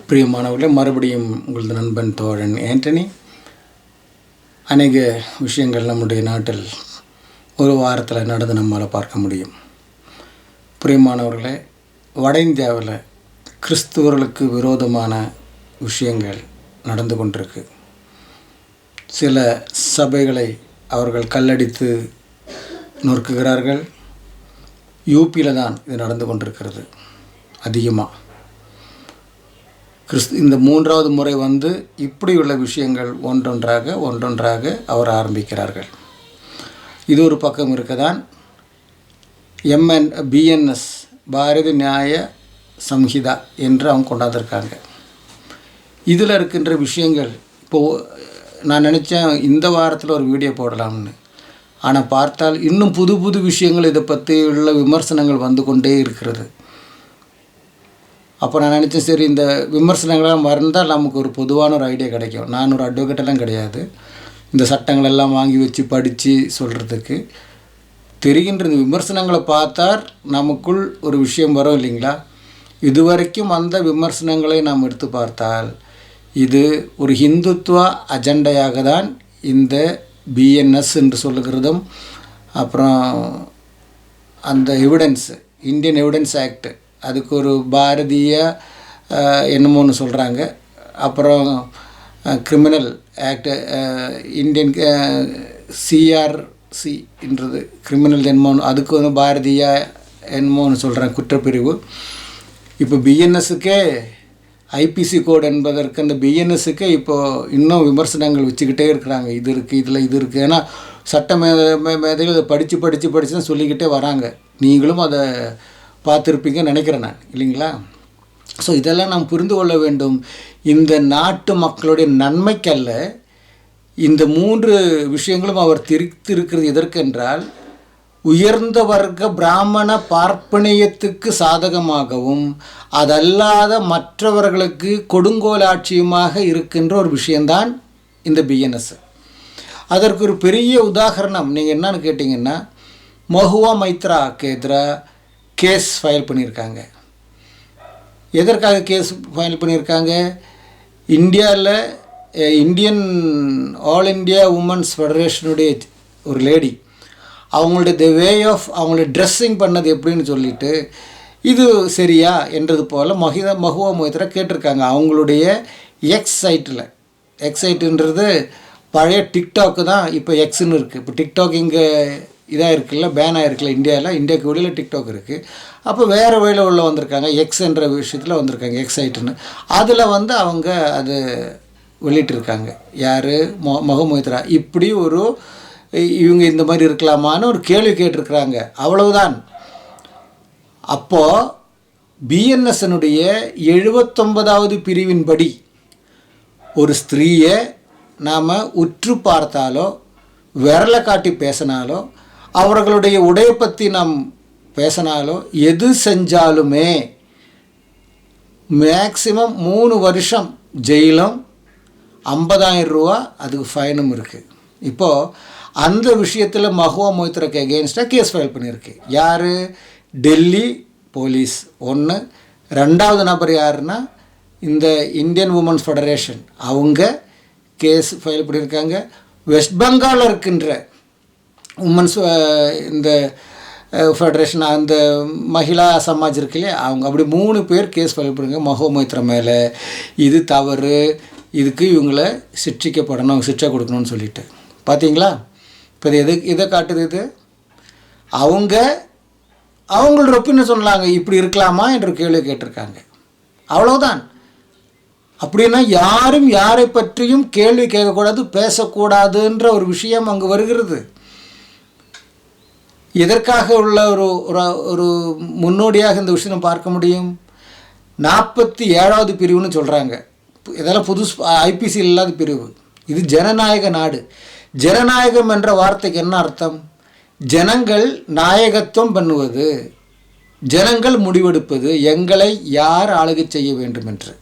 பிரியமானவர்களே, மறுபடியும் உங்களது நண்பன் தோழன் ஆண்டனி. அநேக விஷயங்கள் நம்முடைய நாட்டில் ஒரு வாரத்தில் நடந்து நம்மால் பார்க்க முடியும். பிரியமானவர்களே, வட இந்தியாவில் கிறிஸ்துவர்களுக்கு விரோதமான விஷயங்கள் நடந்து கொண்டிருக்கு. சில சபைகளை அவர்கள் கல்லடித்து நொறுக்குகிறார்கள். யூபியில் தான் இது நடந்து கொண்டிருக்கிறது அதிகமாக. இந்த மூன்றாவது முறை இப்படி உள்ள விஷயங்கள் ஒன்றொன்றாக அவர் ஆரம்பிக்கிறார்கள். இது ஒரு பக்கம் இருக்கதான். BNS பாரதி நியாய சம்ஹிதா என்று அவங்க கொண்டாந்துருக்காங்க. இதில் இருக்கின்ற விஷயங்கள் இப்போது நான் நினச்சேன் இந்த வாரத்தில் ஒரு வீடியோ போடலாம்னு. ஆனால் பார்த்தால் இன்னும் புது புது விஷயங்கள் இதை பற்றி உள்ள விமர்சனங்கள் வந்து கொண்டே இருக்கிறது. அப்போ நான் நினச்சேன், சரி இந்த விமர்சனங்கள்லாம் வந்தால் நமக்கு ஒரு பொதுவான ஒரு ஐடியா கிடைக்கும். நான் ஒரு அட்வொகேட்டெல்லாம் கிடையாது. இந்த சட்டங்களெல்லாம் வாங்கி வச்சு படித்து சொல்கிறதுக்கு தெரிகின்ற இந்த விமர்சனங்களை பார்த்தால் நமக்குள் ஒரு விஷயம் வரும் இல்லைங்களா? இதுவரைக்கும் அந்த விமர்சனங்களை நாம் எடுத்து பார்த்தால் இது ஒரு ஹிந்துத்துவ அஜெண்டையாக தான் இந்த BNS என்று சொல்லுகிறதும், அப்புறம் அந்த எவிடன்ஸு, இந்தியன் எவிடன்ஸ் ஆக்ட், அதுக்கு ஒரு பாரதிய என்னமோன்னு சொல்கிறாங்க. அப்புறம் கிரிமினல் ஆக்ட், இந்தியன் CRCன்றது கிரிமினல் என்னமோன்னு, அதுக்கு வந்து பாரதிய என்னமோன்னு சொல்கிறாங்க, குற்றப்பிரிவு. இப்போ BNSக்கே IPC கோடு என்பதற்கு அந்த BNSக்கே இப்போது இன்னும் விமர்சனங்கள் வச்சுக்கிட்டே இருக்கிறாங்க. இது இருக்குது, இதில் இது இருக்குது. ஏன்னா சட்ட மேதைகள் அதை படித்து தான் சொல்லிக்கிட்டே வராங்க. நீங்களும் அதை பார்த்துருப்பீங்கன்னு நினைக்கிறேன் நான், இல்லைங்களா? ஸோ இதெல்லாம் நாம் புரிந்து கொள்ள வேண்டும். இந்த நாட்டு மக்களுடைய நன்மைக்கல்ல இந்த 3 விஷயங்களும் அவர் திரித்திருக்கிறது. எதற்கென்றால் உயர்ந்த வர்க்க பிராமண பார்ப்பனியத்துக்கு சாதகமாகவும் அதல்லாத மற்றவர்களுக்கு கொடுங்கோலாட்சியுமாக இருக்கின்ற ஒரு விஷயந்தான் இந்த BNS. அதற்கு ஒரு பெரிய உதாரணம் நீங்கள் என்னன்னு கேட்டிங்கன்னா, மஹுவா மொய்த்ராக்கு எதிராக கேஸ் ஃபைல் பண்ணியிருக்காங்க. எதற்காக கேஸ் ஃபைல் பண்ணியிருக்காங்க? இந்தியாவில் ஆல் இண்டியா உமன்ஸ் ஃபெடரேஷனுடைய ஒரு லேடி, அவங்களுடைய அவங்களுடைய ட்ரெஸ்ஸிங் பண்ணது எப்படின்னு சொல்லிட்டு இது சரியா என்றது போல் மஹுவா மொய்த்ரா கேட்டிருக்காங்க. அவங்களுடைய எக்ஸ் சைட்டுன்றது பழைய டிக்டாக்கு தான் இப்போ எக்ஸ்ன்னு இருக்குது. இப்போ டிக்டாக் இங்கே இதாக இருக்குல்ல, பேன் ஆகிருக்குல்ல இந்தியாவுக்கு வெளியில் டிக்டாக் இருக்குது. அப்போ வேறு வழியில் உள்ள வந்திருக்காங்க, எக்ஸ் என்ற விஷயத்தில் வந்திருக்காங்க, எக்ஸ் சைட்டுன்னு. அதில் அவங்க அது வெளியிட்டிருக்காங்க. யார்? மஹுவா மொய்த்ரா. இப்படி இவங்க இந்த மாதிரி இருக்கலாமான்னு ஒரு கேள்வி கேட்டிருக்கிறாங்க. அவ்வளவுதான். அப்போது BNSனுடைய 79வது பிரிவின்படி ஒரு ஸ்திரீயை நாம் உற்று பார்த்தாலோ விரலை காட்டி பேசினாலோ அவர்களுடைய உடையை பற்றி நாம் பேசினாலோ எது செஞ்சாலுமே மேக்சிமம் 3 வருஷம் ஜெயிலும் 50,000 ரூபா அதுக்கு ஃபைனும் இருக்குது. இப்போது அந்த விஷயத்தில் மஹுவா மொய்த்ராக்கு அகெயின்ஸ்டாக கேஸ் ஃபைல் பண்ணியிருக்கு. யார்? டெல்லி போலீஸ். ஒன்று. ரெண்டாவது நபர் யாருன்னா இந்த இந்தியன் உமன்ஸ் ஃபெடரேஷன், அவங்க கேஸ் ஃபைல் பண்ணியிருக்காங்க. வெஸ்ட் பெங்காலில் இருக்கின்ற உமன்ஸ் இந்த ஃபெடரேஷன், அந்த மகிழா சமாஜ் இருக்கு இல்லையா, அவங்க அப்படி 3 பேர் கேஸ் ஃபைல் பண்ணியிருக்காங்க மஹுவா மொய்த்ரா மேலே. இது தவறு, இதுக்கு இவங்களை சிக்ஷிக்கப்படணும், சிக்ஷை கொடுக்கணும்னு சொல்லிட்டு. பார்த்தீங்களா? இப்போ இது இதை காட்டுது. இது அவங்களோட ஒப்பீனியன் சொன்னாங்க, இப்படி இருக்கலாமா என்ற கேள்வி கேட்டிருக்காங்க. அவ்வளோதான். அப்படின்னா யாரும் யாரை பற்றியும் கேள்வி கேட்கக்கூடாது, பேசக்கூடாதுன்ற ஒரு விஷயம் அங்கே வருகிறது. எதற்காக உள்ள ஒரு முன்னோடியாக இந்த விஷயம் பார்க்க முடியும். 47வது பிரிவுன்னு சொல்கிறாங்க. இதெல்லாம் புது IPC இல்லாத பிரிவு. இது ஜனநாயக நாடு. ஜனநாயகம் என்ற வார்த்தைக்கு என்ன அர்த்தம்? ஜனங்கள் நாயகத்துவம் பண்ணுவது, ஜனங்கள் முடிவெடுப்பது, எங்களை யார் ஆளுகை செய்ய வேண்டும் என்று,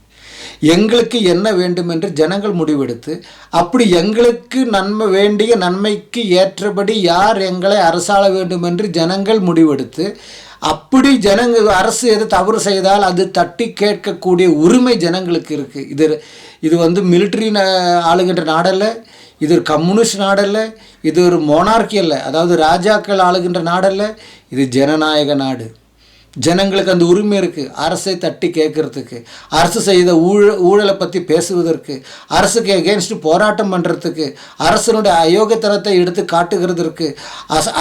எங்களுக்கு என்ன வேண்டும் என்று ஜனங்கள் முடிவெடுத்து, அப்படி எங்களுக்கு நன்மை வேண்டிய நன்மைக்கு ஏற்றபடி யார் எங்களை அரசாள வேண்டும் என்று ஜனங்கள் முடிவெடுத்து, அப்படி அரசு எது தவறு செய்தால் அது தட்டி கேட்கக்கூடிய உரிமை ஜனங்களுக்கு இருக்குது. இது வந்து மிலிட்ரி ஆளுகின்ற நாடல்ல, இது ஒரு கம்யூனிஸ்ட் நாடல்ல, இது ஒரு மொனார்கி அல்ல, அதாவது ராஜாக்கள் ஆளுகின்ற நாடல்ல, இது ஜனநாயக நாடு. ஜனங்களுக்கு அந்த உரிமை இருக்குது அரசை தட்டி கேட்கறதுக்கு, அரசு செய்த ஊழலை பற்றி பேசுவதற்கு, அரசுக்கு எகென்ஸ்ட் போராட்டம் பண்ணுறதுக்கு, அரசனுடைய அயோக்கியத்தனத்தை எடுத்து காட்டுகிறதற்கு,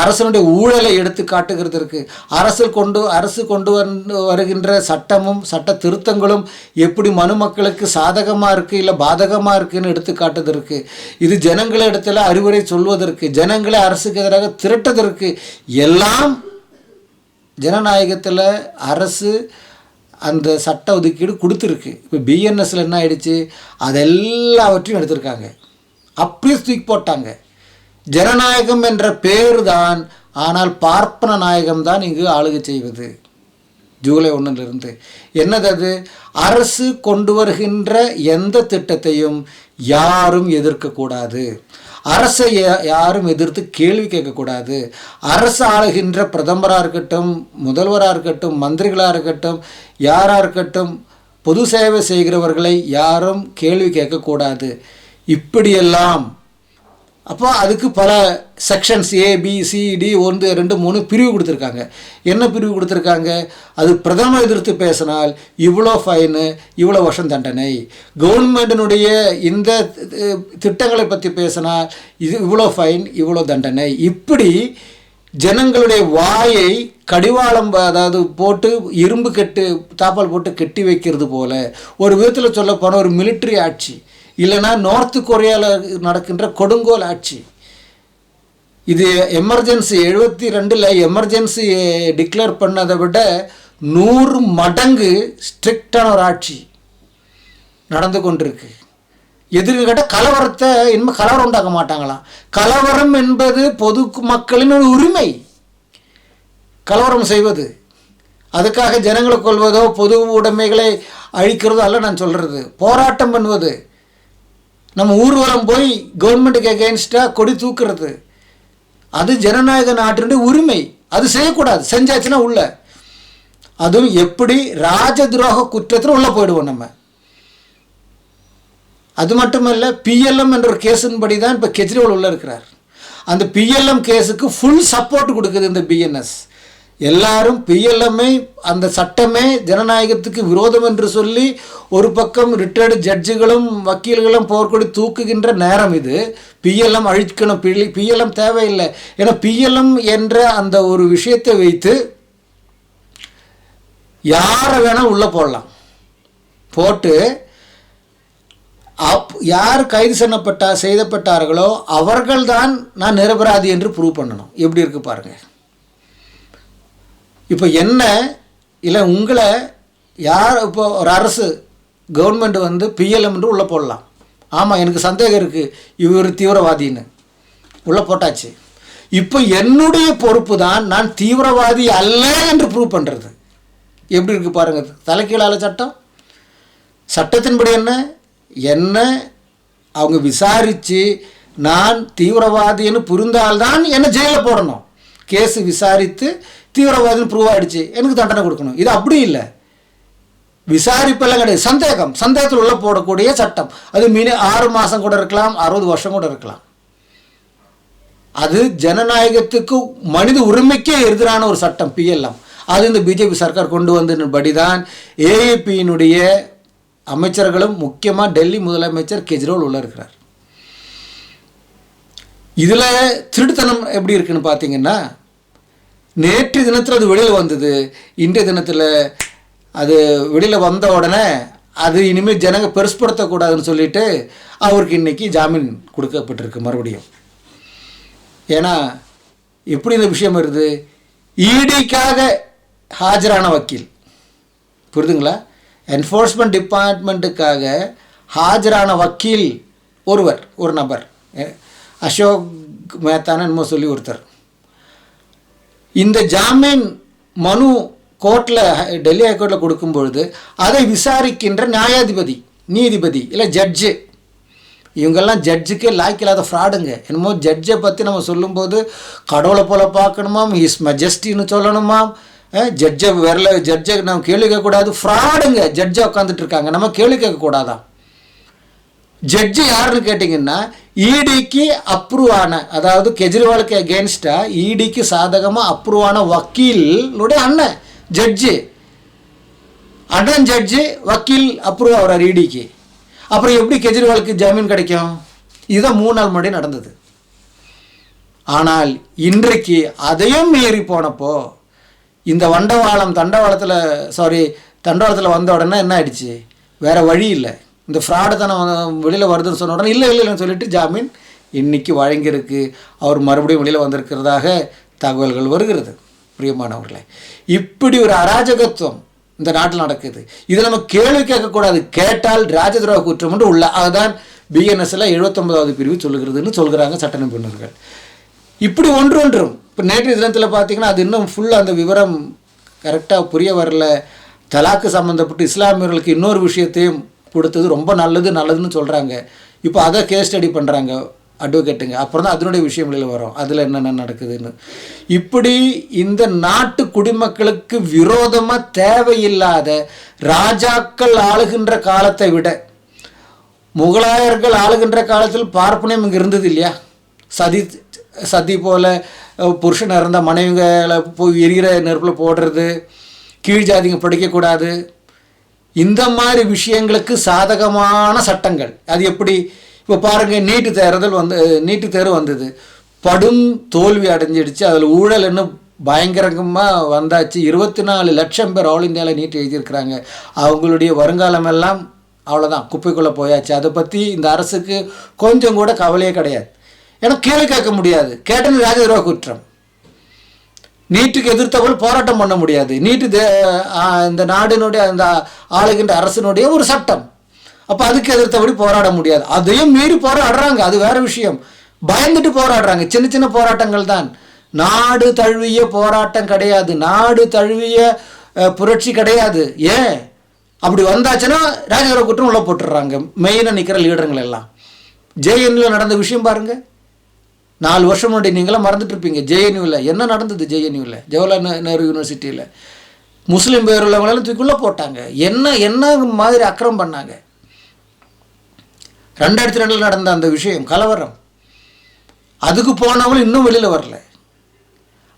அரசனுடைய ஊழலை எடுத்து காட்டுகிறதற்கு, அரசு கொண்டு வருகின்ற சட்டமும் சட்ட திருத்தங்களும் எப்படி மனுமக்களுக்கு சாதகமாக இருக்குது இல்லை பாதகமாக இருக்குதுன்னு எடுத்து காட்டுவதற்கு, இது ஜனங்களை இடத்துல அறிவுரை சொல்வதற்கு, ஜனங்களை அரசுக்கு எதிராக திரட்டுவதற்கு எல்லாம் ஜனநாயகத்தில் அரசு அந்த சட்ட ஒதுக்கீடு கொடுத்துருக்கு. இப்போ பிஎன்எஸ்ல என்ன ஆயிடுச்சு, அதெல்லாவற்றையும் எடுத்திருக்காங்க, அப்படியே தூக்கி போட்டாங்க. ஜனநாயகம் என்ற பேர் தான், ஆனால் பார்ப்பன நாயகம் தான் இங்கு ஆளுகை செய்வது. ஜூலை 1 என்னது அது, அரசு கொண்டு வருகின்ற எந்த திட்டத்தையும் யாரும் எதிர்க்கக்கூடாது, அரசை யாரும் எதிர்த்து கேள்வி கேட்கக்கூடாது, அரசு ஆளுகின்ற பிரதமராக இருக்கட்டும், முதல்வராக இருக்கட்டும், மந்திரிகளாக இருக்கட்டும், யாராக இருக்கட்டும், பொது சேவை செய்கிறவர்களை யாரும் கேள்வி கேட்கக்கூடாது. இப்படியெல்லாம் அப்போ அதுக்கு பல செக்ஷன்ஸ் ABCD 1 2 3 பிரிவு கொடுத்துருக்காங்க. என்ன பிரிவு கொடுத்துருக்காங்க, அது பிரதமர் எதிர்த்து பேசினால் இவ்வளோ ஃபைனு, இவ்வளோ வருஷம் தண்டனை, கவர்மெண்டினுடைய இந்த திட்டங்களை பற்றி பேசினால் இவ்வளோ ஃபைன், இவ்வளோ தண்டனை. இப்படி ஜனங்களுடைய வாயை கடிவாளம், அதாவது போட்டு இரும்பு தாப்பால் போட்டு கெட்டி வைக்கிறது போல, ஒரு விதத்தில் சொல்ல போனால் ஒரு மிலிட்ரி ஆட்சி, இல்லைனா நார்த்து கொரியாவில் நடக்கின்ற கொடுங்கோல் ஆட்சி. இது எமர்ஜென்சி 72 எமர்ஜென்சி டிக்ளேர் பண்ணதை விட 100 மடங்கு ஸ்ட்ரிக்டான ஒரு ஆட்சி நடந்து கொண்டிருக்கு. எதிர்க்கு கேட்டால் கலவரத்தை இனிமேல் கலவரம் உண்டாக்க மாட்டாங்களாம். கலவரம் என்பது பொது மக்களின் ஒரு உரிமை. கலவரம் செய்வது, அதுக்காக ஜனங்களை கொள்வதோ பொது உடைமைகளை அழிக்கிறதோ அல்ல நான் சொல்கிறது. போராட்டம் பண்ணுவது, நம்ம ஊர்வலம் போய் கவர்மெண்ட்டுக்கு எகெயின்ஸ்டாக கொடி தூக்குறது, அது ஜனநாயக நாட்டினுடைய உரிமை. அது செய்யக்கூடாது, செஞ்சாச்சுன்னா உள்ள, அதுவும் எப்படி ராஜ துரோக குற்றத்தில் உள்ளே போயிடுவோம் நம்ம. அது மட்டுமல்ல, PLM என்ற ஒரு கேஸின்படி தான் இப்போ கெஜ்ரிவால் உள்ளே இருக்கிறார். அந்த PLM கேஸுக்கு ஃபுல் சப்போர்ட் கொடுக்குது இந்த BNS. எல்லாரும் PLM-ஐ, அந்த சட்டமே ஜனநாயகத்துக்கு விரோதம் என்று சொல்லி ஒரு பக்கம் ரிட்டையர்டு ஜட்ஜுகளும் வக்கீல்களும் போர்க்கொடி தூக்குகின்ற நேரம் இது. PLM அழிக்கணும், PLM தேவையில்லை. ஏன்னா PLM என்ற அந்த ஒரு விஷயத்தை வைத்து யாரை வேணால் உள்ளே போடலாம். போட்டு யார் கைது செய்யப்பட்டார்களோ அவர்கள்தான் நான் நிரபராதி என்று ப்ரூவ் பண்ணணும். எப்படி இருக்கு பாருங்கள். இப்போ என்ன இல்லை, உங்களை யார் இப்போ ஒரு அரசு கவர்மெண்ட் வந்து PLM என்று உள்ளே போடலாம். ஆமாம், எனக்கு சந்தேகம் இருக்குது, இவர் தீவிரவாதின்னு உள்ளே போட்டாச்சு. இப்போ என்னுடைய பொறுப்பு தான் நான் தீவிரவாதி அல்ல என்று ப்ரூவ் பண்ணுறது. எப்படி இருக்குது பாருங்கள். தலைக்கீழால சட்டத்தின்படி என்ன அவங்க விசாரித்து நான் தீவிரவாதின்னு புரிந்தால்தான் என்ன ஜெயிலில் போடணும். கேஸு விசாரித்து தீவிரவாதின்னு ப்ரூவ் ஆகிடுச்சு, எனக்கு தண்டனை கொடுக்கணும். இது அப்படி இல்லை, விசாரிப்பெல்லாம் கிடையாது. சந்தேகத்தில் உள்ள போடக்கூடிய சட்டம். அது 6 மாதம் கூட இருக்கலாம், 60 வருஷம் கூட இருக்கலாம். அது ஜனநாயகத்துக்கு மனித உரிமைக்கே எதிரான ஒரு சட்டம் PLM. அது இந்த பிஜேபி சர்க்கார் கொண்டு வந்தபடி தான் AAP-யினுடைய அமைச்சர்களும், முக்கியமாக டெல்லி முதலமைச்சர் கெஜ்ரிவால் உள்ள இருக்கிறார். இதில் திருட்டுத்தனம் எப்படி இருக்குன்னு பார்த்தீங்கன்னா, நேற்று தினத்தில் அது வெளியில் வந்தது, இன்றைய தினத்தில் அது வெளியில் வந்த உடனே அது இனிமேல் ஜனங்க பெருசுப்படுத்தக்கூடாதுன்னு சொல்லிட்டு அவருக்கு இன்றைக்கி ஜாமீன் கொடுக்கப்பட்டிருக்கு மறுபடியும். ஏன்னா எப்படி இந்த விஷயம் வருது, ED-க்காக ஆஜரான வக்கீல், புரியுதுங்களா, என்ஃபோர்ஸ்மெண்ட் டிபார்ட்மெண்ட்டுக்காக ஆஜரான வக்கீல் ஒரு நபர், அசோக் மேத்தான என்னமோ சொல்லி ஒருத்தர், இந்த ஜாமீன் மனு கோர்ட்டில், டெல்லி ஹைகோர்ட்டில் கொடுக்கும்பொழுது அதை விசாரிக்கின்ற நீதிபதி இல்லை ஜட்ஜு, இவங்கெல்லாம் ஜட்ஜுக்கே லாய்க்கில்லாத ஃப்ராடுங்க. என்னமோ ஜட்ஜை பற்றி நம்ம சொல்லும்போது கடவுளை போல் பார்க்கணுமாம், ஹிஸ் மெஜஸ்டின்னு சொல்லணுமாம், ஜட்ஜை ஜட்ஜை நம்ம கேள்வி கேட்கக்கூடாது, ஃப்ராடுங்க ஜட்ஜை உட்காந்துட்டு இருக்காங்க, நம்ம கேள்வி கேட்கக்கூடாதான். ஜட்ஜு யாருன்னு கேட்டிங்கன்னா இடிக்கு அப்ரூவ் ஆன, அதாவது கெஜ்ரிவாலுக்கு அகேன்ஸ்டாக இடிக்கு சாதகமாக அப்ரூவ் ஆன வக்கீலுடைய அண்ணன் ஜட்ஜு, அண்ணன் ஜட்ஜு வக்கீல் அப்ரூவ் ஆகிறார் இடிக்கு. அப்புறம் எப்படி கெஜ்ரிவாலுக்கு ஜாமீன் கிடைக்கும்? இதுதான் 3 நாள் முன்னாடி நடந்தது. ஆனால் இன்றைக்கு அதையும் மீறி போனப்போ இந்த தண்டவாளத்தில் வந்த உடனே என்ன ஆயிடுச்சு, வேறு வழி இல்லை, இந்த ஃப்ராடு தானே வெளியில் வருதுன்னு சொன்ன உடனே இல்லைன்னு சொல்லிட்டு ஜாமீன் இன்றைக்கி வழங்கியிருக்கு. அவர் மறுபடியும் வெளியில் வந்திருக்கிறதாக தகவல்கள் வருகிறது. பிரியமானவர்களே, இப்படி ஒரு அராஜகத்துவம் இந்த நாட்டில் நடக்குது. இதை நம்ம கேள்வி கேட்கக்கூடாது, கேட்டால் ராஜதுரோக குற்றம் என்று உள்ள. அதுதான் பிஎன்எஸ்ல 79வது பிரிவு சொல்லுகிறதுன்னு சொல்கிறாங்க சட்ட நிபுணர்கள். இப்படி ஒன்றும் இப்போ நேற்றைய தினத்தில் பார்த்தீங்கன்னா அது இன்னும் ஃபுல்லாக அந்த விவரம் கரெக்டாக புரிய வரல. தலாக்கு சம்மந்தப்பட்டு இஸ்லாமியர்களுக்கு இன்னொரு விஷயத்தையும் கொடுத்தது ரொம்ப நல்லதுன்னு சொல்கிறாங்க. இப்போ அதை கேஸ் ஸ்டடி பண்ணுறாங்க அட்வொகேட்டுங்க. அப்புறம் தான் அதனுடைய விஷயங்களில் வரும், அதில் என்னென்ன நடக்குதுன்னு. இப்படி இந்த நாட்டு குடிமக்களுக்கு விரோதமாக தேவையில்லாத ராஜாக்கள் ஆளுகின்ற காலத்தை விட முகலாயர்கள் ஆளுகின்ற காலத்தில் பார்ப்பனியம் இங்கே இருந்தது இல்லையா? சதி போல் புருஷன் இறந்த மனைவிகளை போய் எரிகிற நெருப்பில் போடுறது, கீழ் ஜாதிங்க படிக்கக்கூடாது, இந்த மாதிரி விஷயங்களுக்கு சாதகமான சட்டங்கள். அது எப்படி? இப்போ பாருங்கள், நீட்டு தேர்வு வந்தது, படும் தோல்வி அடைஞ்சிடுச்சு. அதில் ஊழல் இன்னும் பயங்கரமாக வந்தாச்சு. 24 லட்சம் பேர் ஆல் இந்தியாவில் நீட் எழுதியிருக்கிறாங்க. அவங்களுடைய வருங்காலமெல்லாம் அவ்வளோதான், குப்பைக்குள்ளே போயாச்சு. அதை பற்றி இந்த அரசுக்கு கொஞ்சம் கூட கவலையே கிடையாது. ஏன்னா கேள்வி கேட்க முடியாது, கேட்டது ராஜதுரோக குற்றம். நீட்டுக்கு எதிர்த்தவர்கள் போராட்டம் பண்ண முடியாது. நீட்டு இந்த நாடினுடைய அந்த ஆளுகின்ற அரசினுடைய ஒரு சட்டம். அப்போ அதுக்கு எதிர்த்தபடி போராட முடியாது. அதையும் மீறி போராடுறாங்க, அது வேறு விஷயம். பயந்துட்டு போராடுறாங்க, சின்ன போராட்டங்கள் தான். நாடு தழுவிய போராட்டம் கிடையாது, நாடு தழுவிய புரட்சி கிடையாது. ஏன் அப்படி வந்தாச்சுன்னா ராஜதுரோக குற்றம் உள்ள போட்டுடுறாங்க மெயினாக நிற்கிற லீடருங்கள் எல்லாம். ஜேஎன்யூவில் நடந்த விஷயம் பாருங்கள், 4 வருஷம் முன்னாடி நீங்களாம் மறந்துட்டுருப்பீங்க. ஜேஎன்யூவில் என்ன நடந்தது? ஜேஎன்யூவில் ஜவஹர்லால் நேரு யூனிவர்சிட்டியில் முஸ்லீம் பேர் உள்ளவங்களெல்லாம் தூக்கிள்ளே போட்டாங்க. என்ன மாதிரி அக்கிரமம் பண்ணாங்க. 2002 நடந்த அந்த விஷயம் கலவரம், அதுக்கு போனவங்களும் இன்னும் வெளியில் வரல.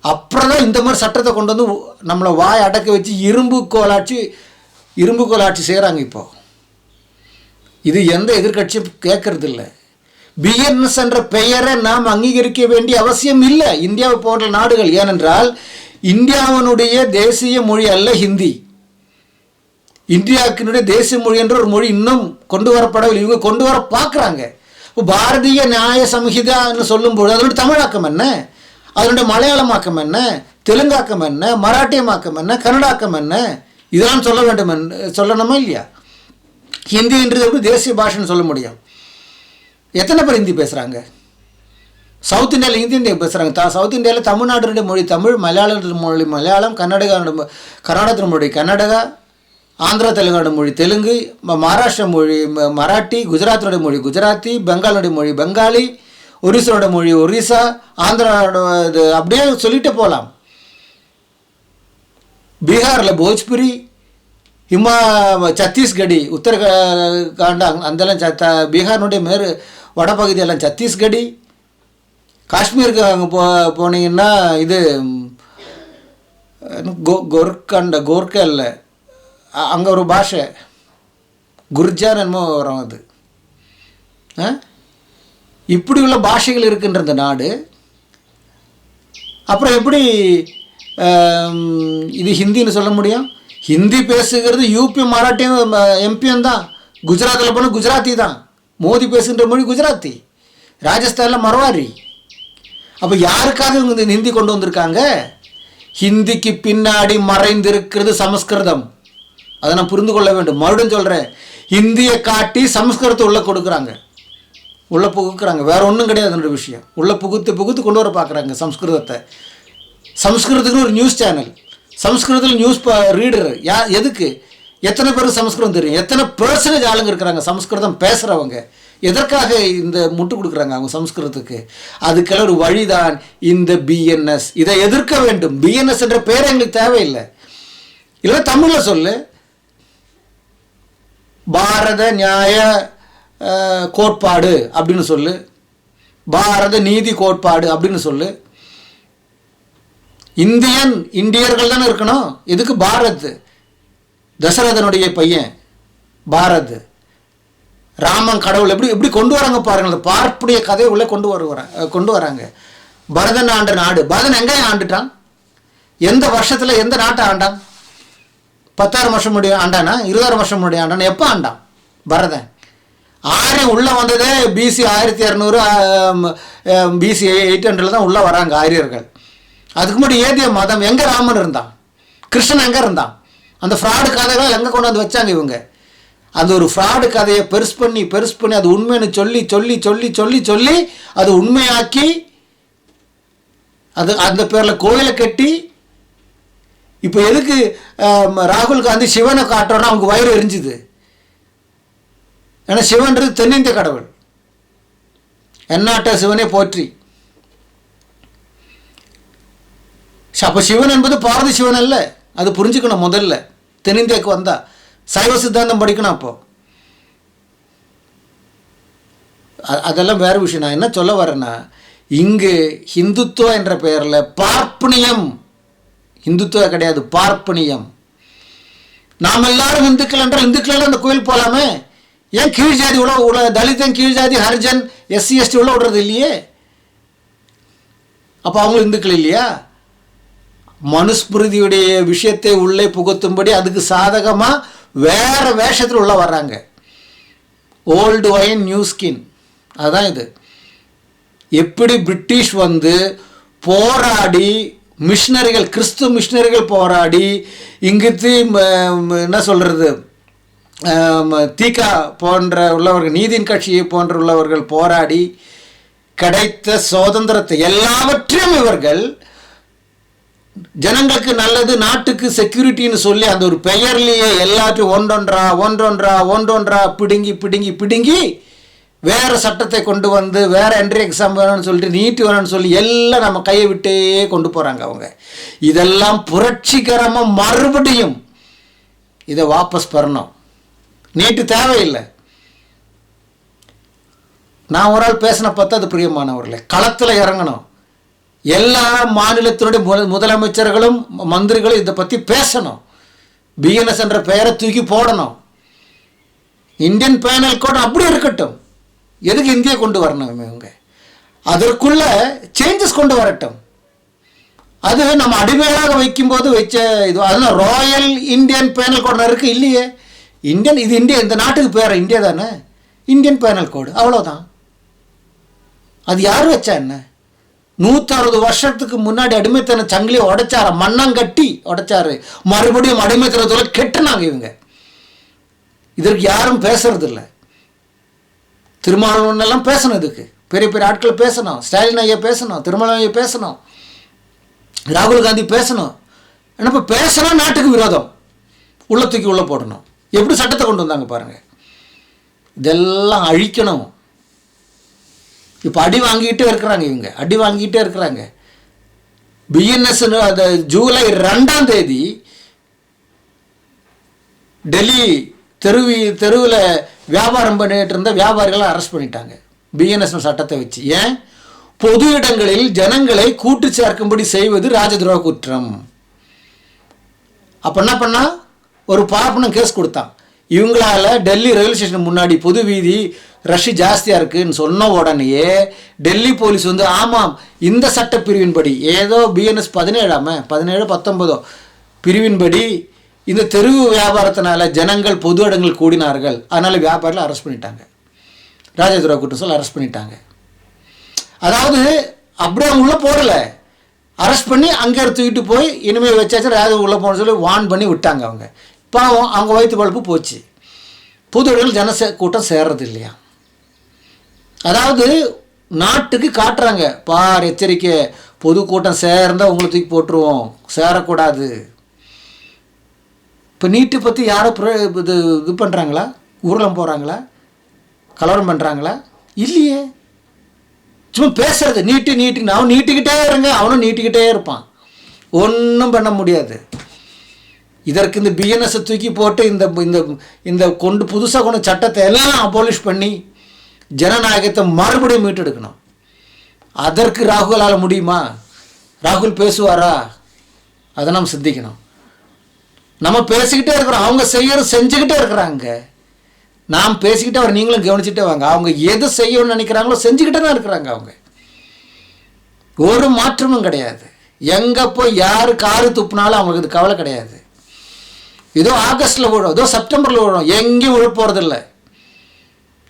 அப்புறம் தான் இந்த மாதிரி சட்டத்தை கொண்டு வந்து நம்மளை வாய் அடக்க வச்சு இரும்பு கோலாட்சி செய்கிறாங்க. இப்போ இது எந்த எதிர்கட்சியும் கேட்கறது இல்லை. பிஎன்எஸ் என்ற பெயரை நாம் அங்கீகரிக்க வேண்டிய அவசியம் இல்லை இந்தியாவை போன்ற நாடுகள். ஏனென்றால் இந்தியாவினுடைய தேசிய மொழி அல்ல ஹிந்தி. இந்தியாவுக்கினுடைய தேசிய மொழி என்ற ஒரு மொழி இன்னும் கொண்டு வரப்படவில்லை. இவங்க கொண்டு வர பார்க்குறாங்க. இப்போ பாரதிய நியாய சம்ஹிதான்னு சொல்லும்போது அதனுடைய தமிழாக்கம் என்ன, அதனுடைய மலையாளமாக்கம் என்ன, தெலுங்காக்கம் என்ன, மராட்டியமாக்கம் என்ன, கன்னடாக்கம் என்ன, இதெல்லாம் சொல்ல வேண்டும் சொல்லணுமா இல்லையா? ஹிந்தின்றது எப்படி தேசிய பாஷைன்னு சொல்ல முடியும்? எத்தனை பேர் ஹிந்தி பேசுகிறாங்க? சவுத் இந்தியாவில் ஹிந்தி பேசுகிறாங்க. சவுத் இந்தியாவில் தமிழ்நாட்டினுடைய மொழி தமிழ், மலையாளத்தின் மொழி மலையாளம், கர்நாடகத்தின் மொழி கர்நாடகா, ஆந்திரா தெலுங்கானா மொழி தெலுங்கு, மகாராஷ்டிரா மொழி மராட்டி, குஜராத்தினுடைய மொழி குஜராத்தி, பெங்காலுடைய மொழி பெங்காலி, ஒரிசாவோட மொழி ஒரிசா, ஆந்திராவோட இது அப்படியே சொல்லிட்டு போகலாம். பீகாரில் போஜ்புரி, சத்தீஸ்கடி, உத்தரகாண்ட் அந்தெல்லாம் பீகாரினுடைய வடபகுதியெல்லாம் சத்தீஸ்கடி. காஷ்மீருக்கு அங்கே போனீங்கன்னா இது கோர்க்கா இல்லை, அங்கே ஒரு பாஷை குர்ஜான் என்னமோ வரும். அது இப்படி உள்ள பாஷைகள் இருக்கின்ற இந்த நாடு. அப்புறம் எப்படி இது ஹிந்தின்னு சொல்ல முடியும்? ஹிந்தி பேசுகிறது யூபி மராட்டியும் எம்பியும் தான். குஜராத்தில் போனால் குஜராத்தி தான். மோடி பேசுகின்ற மொழி குஜராத்தி, ராஜஸ்தானில் மரவாரி. அப்போ யாருக்காக இவங்க இந்த ஹிந்தி கொண்டு வந்திருக்காங்க? ஹிந்திக்கு பின்னாடி மறைந்திருக்கிறது சமஸ்கிருதம். அதை நான் புரிந்து கொள்ள வேண்டும். மறுபடியும் சொல்கிறேன், ஹிந்தியை காட்டி சமஸ்கிருதத்தை உள்ளே கொடுக்குறாங்க, உள்ளே புகுக்கிறாங்க. வேற ஒன்றும் கிடையாது. அதனுடைய விஷயம் உள்ளே புகுத்து கொண்டு வர பார்க்குறாங்க சம்ஸ்கிருதத்தை. சம்ஸ்கிருதத்துக்குன்னு ஒரு நியூஸ் சேனல், சம்ஸ்கிருதத்தில் நியூஸ் ரீடர் எதுக்கு? எத்தனை பேருக்கு சம்ஸ்கிருதம் தெரியும்? எத்தனை பெர்சன்டேஜ் ஆளுங்க இருக்கிறாங்க சம்ஸ்கிருதம் பேசுகிறவங்க? எதற்காக இந்த முட்டு கொடுக்குறாங்க அவங்க சம்ஸ்கிருதத்துக்கு? அதுக்கெல்லாம் ஒரு வழிதான் இந்த பிஎன்எஸ். இதை எதிர்க்க வேண்டும். பிஎன்எஸ் என்ற பேர் எங்களுக்கு தேவையில்லை. இல்லை தமிழில் சொல்லு, பாரத நியாய கோட்பாடு அப்படின்னு சொல்லு, பாரத நீதி கோட்பாடு அப்படின்னு சொல்லு. இந்தியர்கள் தானே இருக்கணும். எதுக்கு பாரத்? தசரதனுடைய பையன் பாரத். ராமன் கடவுள் எப்படி கொண்டு வராங்க பாருங்கள். அந்த பார்ப்புடைய கதையை உள்ளே கொண்டு வராங்க. பரதன் ஆண்ட நாடு. பரதன் எங்கே ஆண்டுட்டான்? எந்த வருஷத்தில் எந்த நாட்டை ஆண்டான்? 10,000 வருஷம் முன்னாடி ஆண்டானா? 20,000 வருஷம் முன்னாடி ஆண்டானா? எப்போ ஆண்டான் பரதன்? ஆரியம் உள்ளே வந்ததே பிசி 1200, பிசி 800 தான் உள்ளே வராங்க ஆரியர்கள். அதுக்கு முன்னாடி ஏதிய மதம் எங்கே ராமன் இருந்தான்? கிருஷ்ணன் எங்கே இருந்தான்? அந்த ஃப்ராடு கதைகள் எங்கே கொண்டு வந்து வச்சாங்க இவங்க? அந்த ஒரு ஃப்ராடு கதையை பெருசு பண்ணி அது உண்மைன்னு சொல்லி சொல்லி சொல்லி சொல்லி சொல்லி அது உண்மையாக்கி அது அந்த பேரில் கோயிலை கட்டி, இப்போ எதுக்கு ராகுல் காந்தி சிவனை காட்டுறோன்னா அவங்க வயிறு எரிஞ்சுது. ஏன்னா சிவன்றது தென்னிந்திய கடவுள். எந்நாட்ட சிவனே போற்றி. அப்போ சிவன் என்பது பாரதி சிவன் அல்ல. அது புரிஞ்சுக்கணும். முதல்ல தென்னிந்தியாவுக்கு வந்தா சைவ சித்தாந்தம் படிக்கணும். அப்போ அதெல்லாம் வேறு விஷயம். நான் என்ன சொல்ல வரேன்னா, இங்கு ஹிந்துத்துவ என்ற பெயரில் பார்ப்பனியம், இந்துத்துவ கிடையாது, பார்ப்பனியம். நாம் எல்லாரும் இந்துக்கள் என்றால் இந்துக்கள் அந்த கோயில் போகலாமே. ஏன் கீழ் ஜாதி உள்ள தலிதன், கீழ் ஜாதி, ஹரிஜன், எஸ்சி எஸ்டி உள்ள விடுறது இல்லையே? அப்போ அவங்களும் இந்துக்கள் இல்லையா? மனுஸ்மிருதியுடைய விஷயத்தை உள்ளே புகுத்தும்படி அதுக்கு சாதகமாக வேற வேஷத்தில் உள்ள வர்றாங்க. Old wine new skin. அதுதான் இது. எப்படி பிரிட்டிஷ் வந்து போராடி மிஷினரிகள், கிறிஸ்துவ மிஷினரிகள் போராடி இங்கிட்டு என்ன சொல்கிறது, தீகா போன்ற உள்ளவர்கள், நீதியின் கட்சியை போன்ற உள்ளவர்கள் போராடி கிடைத்த சுதந்திரத்தை எல்லாவற்றையும் இவர்கள் ஜனங்களுக்கு நல்லது, நாட்டுக்கு செக்யூரிட்டின்னு சொல்லி அந்த ஒரு பெயர்லேயே எல்லாத்தையும் ஒன்றொன்றா பிடுங்கி வேறு சட்டத்தை கொண்டு வந்து வேறு என்ட்ரி எக்ஸாம் வேணும்னு சொல்லிட்டு நீட்டு வேணும்னு சொல்லி எல்லாம் நம்ம கையை விட்டே கொண்டு போகிறாங்க அவங்க. இதெல்லாம் புரட்சிகரமாக மறுபடியும் இதை வாபஸ் பெறணும். நீட்டு தேவையில்லை. நான் ஒரு ஆள் பேசின பார்த்தா அது பிரியமானவர்களே, களத்தில் இறங்கணும். எல்லா மாநிலத்தினுடைய முதலமைச்சர்களும் மந்திரிகளும் இதை பற்றி பேசணும். பிஎன்எஸ் என்ற பெயரை தூக்கி போடணும். இந்தியன் பேனல் கோட் அப்படி இருக்கட்டும். எதுக்கு இந்தியா கொண்டு வரணும் இவங்க? அதற்குள்ள சேஞ்சஸ் கொண்டு வரட்டும். அது நம்ம அடிமையாக வைக்கும்போது வச்ச இது. அதனால் ராயல் இந்தியன் பேனல் கோடு இருக்குது இல்லையே. இந்தியன், இது இந்தியா, இந்த நாட்டுக்கு பேர் இந்தியா தானே. இந்தியன் பேனல் கோடு அவ்வளோதான். அது யார் வச்சா என்ன? 160 வருஷத்துக்கு முன்னாடி அடிமைத்தன சங்கிலியை உடைச்சார, மண்ணங்கட்டி உடைச்சாரு. மறுபடியும் அடிமைத்தனத்தோட கெட்டுனாங்க இவங்க. இதற்கு யாரும் பேசுறதில்லை. திருமாவளவன் பேசணும். இதுக்கு பெரிய பெரிய ஆட்கள் பேசணும். ஸ்டாலின் ஐயா பேசணும், திருமாவளவன் ஐயா பேசணும், ராகுல் காந்தி பேசணும். ஏன்னா இப்போ பேசினா நாட்டுக்கு விரோதம், உள்ள தூக்கி உள்ளே போடணும். எப்படி சட்டத்தை கொண்டு வந்தாங்க பாருங்கள். இதெல்லாம் அழிக்கணும். இப்போ அடி வாங்கிக்கிட்டே இருக்கிறாங்க இவங்க, அடி வாங்கிக்கிட்டே இருக்கிறாங்க. பிஎன்எஸ் அந்த ஜூலை 2ஆம் தேதி டெல்லி தெருவில் வியாபாரம் பண்ணிட்டு இருந்த வியாபாரிகளை அரெஸ்ட் பண்ணிட்டாங்க பிஎன்எஸ் சட்டத்தை வச்சு. ஏன்? பொது இடங்களில் ஜனங்களை கூட்டு சேர்க்கும்படி செய்வது ராஜதுரோக குற்றம். அப்போ என்ன பண்ணா, ஒரு பார்ப்பனம் கேஸ் கொடுத்தான். இவங்களால டெல்லி ரயில்வே ஸ்டேஷன் முன்னாடி பொது வீதி ரஷ் ஜாஸ்தியாக இருக்குன்னு சொன்ன உடனேயே டெல்லி போலீஸ் வந்து ஆமாம் இந்த சட்ட பிரிவின்படி, ஏதோ பிஎன்எஸ் 17 பிரிவின்படி இந்த தெருவு வியாபாரத்தினால ஜனங்கள் பொது இடங்கள் கூடினார்கள், அதனால் வியாபாரிகள் அரெஸ்ட் பண்ணிட்டாங்க. ராஜதுரோக குற்றம் சொல்லி அரெஸ்ட் பண்ணிட்டாங்க. அதாவது அப்படியே அவங்க உள்ளே போடல, அரெஸ்ட் பண்ணி அங்கே தூக்கிட்டு போய் இனிமேல் வச்சாச்சு ராஜ உள்ளே போகணும்னு சொல்லி வார்ன் பண்ணி விட்டாங்க. அவங்க பாவம், அவங்க வயிற்று பழுப்பு போச்சு. பொது இடங்கள் கூட்டம் சேர்றது இல்லையா? அதாவது நாட்டுக்கு காட்டுறாங்க, பார் எச்சரிக்கை, பொதுக்கூட்டம் சேர்ந்தால் உங்களை தூக்கி போட்டுருவோம், சேரக்கூடாது. இப்போ நீட்டு பற்றி யாரோ இது பண்ணுறாங்களா? ஊர்வலம் போகிறாங்களா? கலவரம் பண்ணுறாங்களா? இல்லையே. சும்மா பேசுறது நீட்டி அவன் நீட்டிக்கிட்டே இருங்க, அவனும் நீட்டிக்கிட்டே இருப்பான். ஒன்றும் பண்ண முடியாது. இதற்கு இந்த பிஎன்எஸை தூக்கி போட்டு இந்த கொண்டு புதுசாக கொண்டு சட்டத்தை எல்லாம் அபாலிஷ் பண்ணி ஜனநாயகத்தை மறுபடியும் மீட்டெடுக்கணும். அதற்கு ராகுலால் முடியுமா? ராகுல் பேசுவாரா? அதை நம்ம சிந்திக்கணும். நம்ம பேசிக்கிட்டே இருக்கிறோம், அவங்க செஞ்சுக்கிட்டே இருக்கிறாங்க. நாம் பேசிக்கிட்டே அவர் நீங்களும் கவனிச்சுட்டே வாங்க. அவங்க எது செய்யணும்னு நினைக்கிறாங்களோ செஞ்சுக்கிட்டே தான் இருக்கிறாங்க. அவங்க ஒரு மாற்றமும் கிடையாது. எங்கே போய் யார் காரு துப்புனாலும் அவங்களுக்கு இது கவலை கிடையாது. ஏதோ ஆகஸ்டில் விழும், ஏதோ செப்டம்பரில் விழும், எங்கேயும் விழ போகிறதில்ல.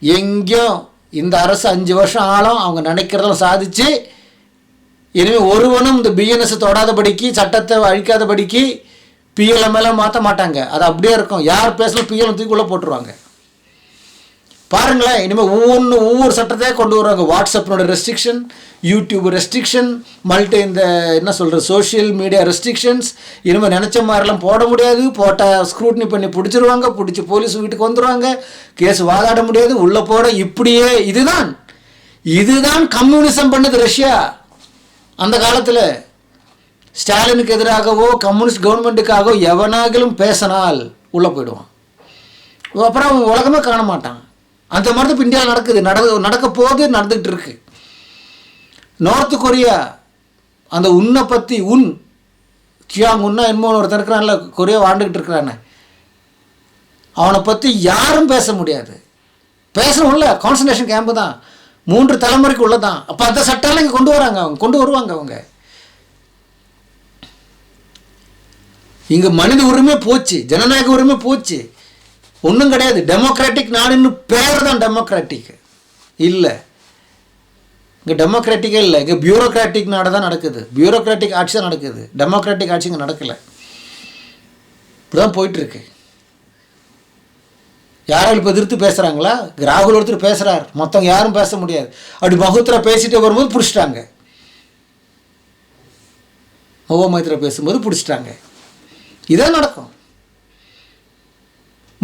எங்கேயும் இந்த அரசு 5 வருஷம் ஆளும் அவங்க நினைக்கிறதெல்லாம் சாதிச்சு இனிமேல் ஒருவனும் இந்த பிஎன்எஸ் தொடாதபடிக்கு, சட்டத்தை அழிக்காதபடிக்கு பிஎல்எம்எல்லாம் மாற்ற மாட்டாங்க. அது அப்படியே இருக்கும். யார் பேசலாம் பிஎல்எம் தூக்கிக்குள்ளே போட்டுருவாங்க. பாருங்களேன், இனிமேல் ஒவ்வொரு சட்டத்தையே கொண்டு வருவாங்க. வாட்ஸ்அப்னோட ரெஸ்ட்ரிக்ஷன், யூடியூப் ரெஸ்ட்ரிக்ஷன், இந்த என்ன சொல்கிற சோஷியல் மீடியா ரெஸ்ட்ரிக்ஷன்ஸ். இனிமேல் நினச்ச மாதிரிலாம் போட முடியாது. போட்டால் ஸ்க்ரூட்னி பண்ணி பிடிச்சிருவாங்க, பிடிச்சி போலீஸ் வீட்டுக்கு வந்துடுவாங்க, கேஸ் வாதாட முடியாது, உள்ளே போட. இப்படியே இதுதான் கம்யூனிசம் பண்ணது ரஷ்யா. அந்த காலத்தில் ஸ்டாலினுக்கு எதிராகவோ கம்யூனிஸ்ட் கவர்மெண்ட்டுக்காகவோ எவனாகிலும் பேசினால் உள்ளே போயிடுவான். அப்புறம் அவன் உலகமே காண மாட்டான். அந்த மாதிரி தான் இந்தியாவில் நடக்க போது நடந்துகிட்டு இருக்கு. நார்த் கொரியா அந்த உன்னை பற்றி கியாங் உன்னா என்னமோ ஒருத்தர் இருக்கிறான்ல, கொரியா வாழ்ந்துக்கிட்டு இருக்கிறானே, அவனை பற்றி யாரும் பேச முடியாது. பேசணும் உள்ள கான்சன்ட்ரேஷன் கேம்பு தான், 3 தலைமுறைக்கு உள்ளதான். அப்போ அந்த சட்டம்லாம் இங்கே கொண்டு வருவாங்க அவங்க. இங்கே மனித உரிமை போச்சு, ஜனநாயக உரிமை போச்சு, ஒன்றும் கிடையாது. டெமோக்ராட்டிக் நாடுன்னு பேர் தான் டெமோக்ராட்டிக் இல்லை. இங்கே டெமோக்ராட்டிக்கே இல்லை. இங்கே பியூரோக்ராட்டிக் நாடு தான் நடக்குது, பியூரோக்ராட்டிக் ஆட்சி தான் நடக்குது. டெமோக்ராட்டிக் ஆட்சி இங்கே நடக்கலை. இப்படி தான் போயிட்டுருக்கு. யாரும் இப்போ எதிர்த்து பேசுகிறாங்களா? ராகுல் ஒருத்தர் பேசுகிறார், மற்றவங்க யாரும் பேச முடியாது. அப்படி மகுத்ரா பேசிட்டு வரும்போது பிடிச்சிட்டாங்க, மைத்ரா பேசும்போது பிடிச்சிட்டாங்க. இதான் நடக்கும்.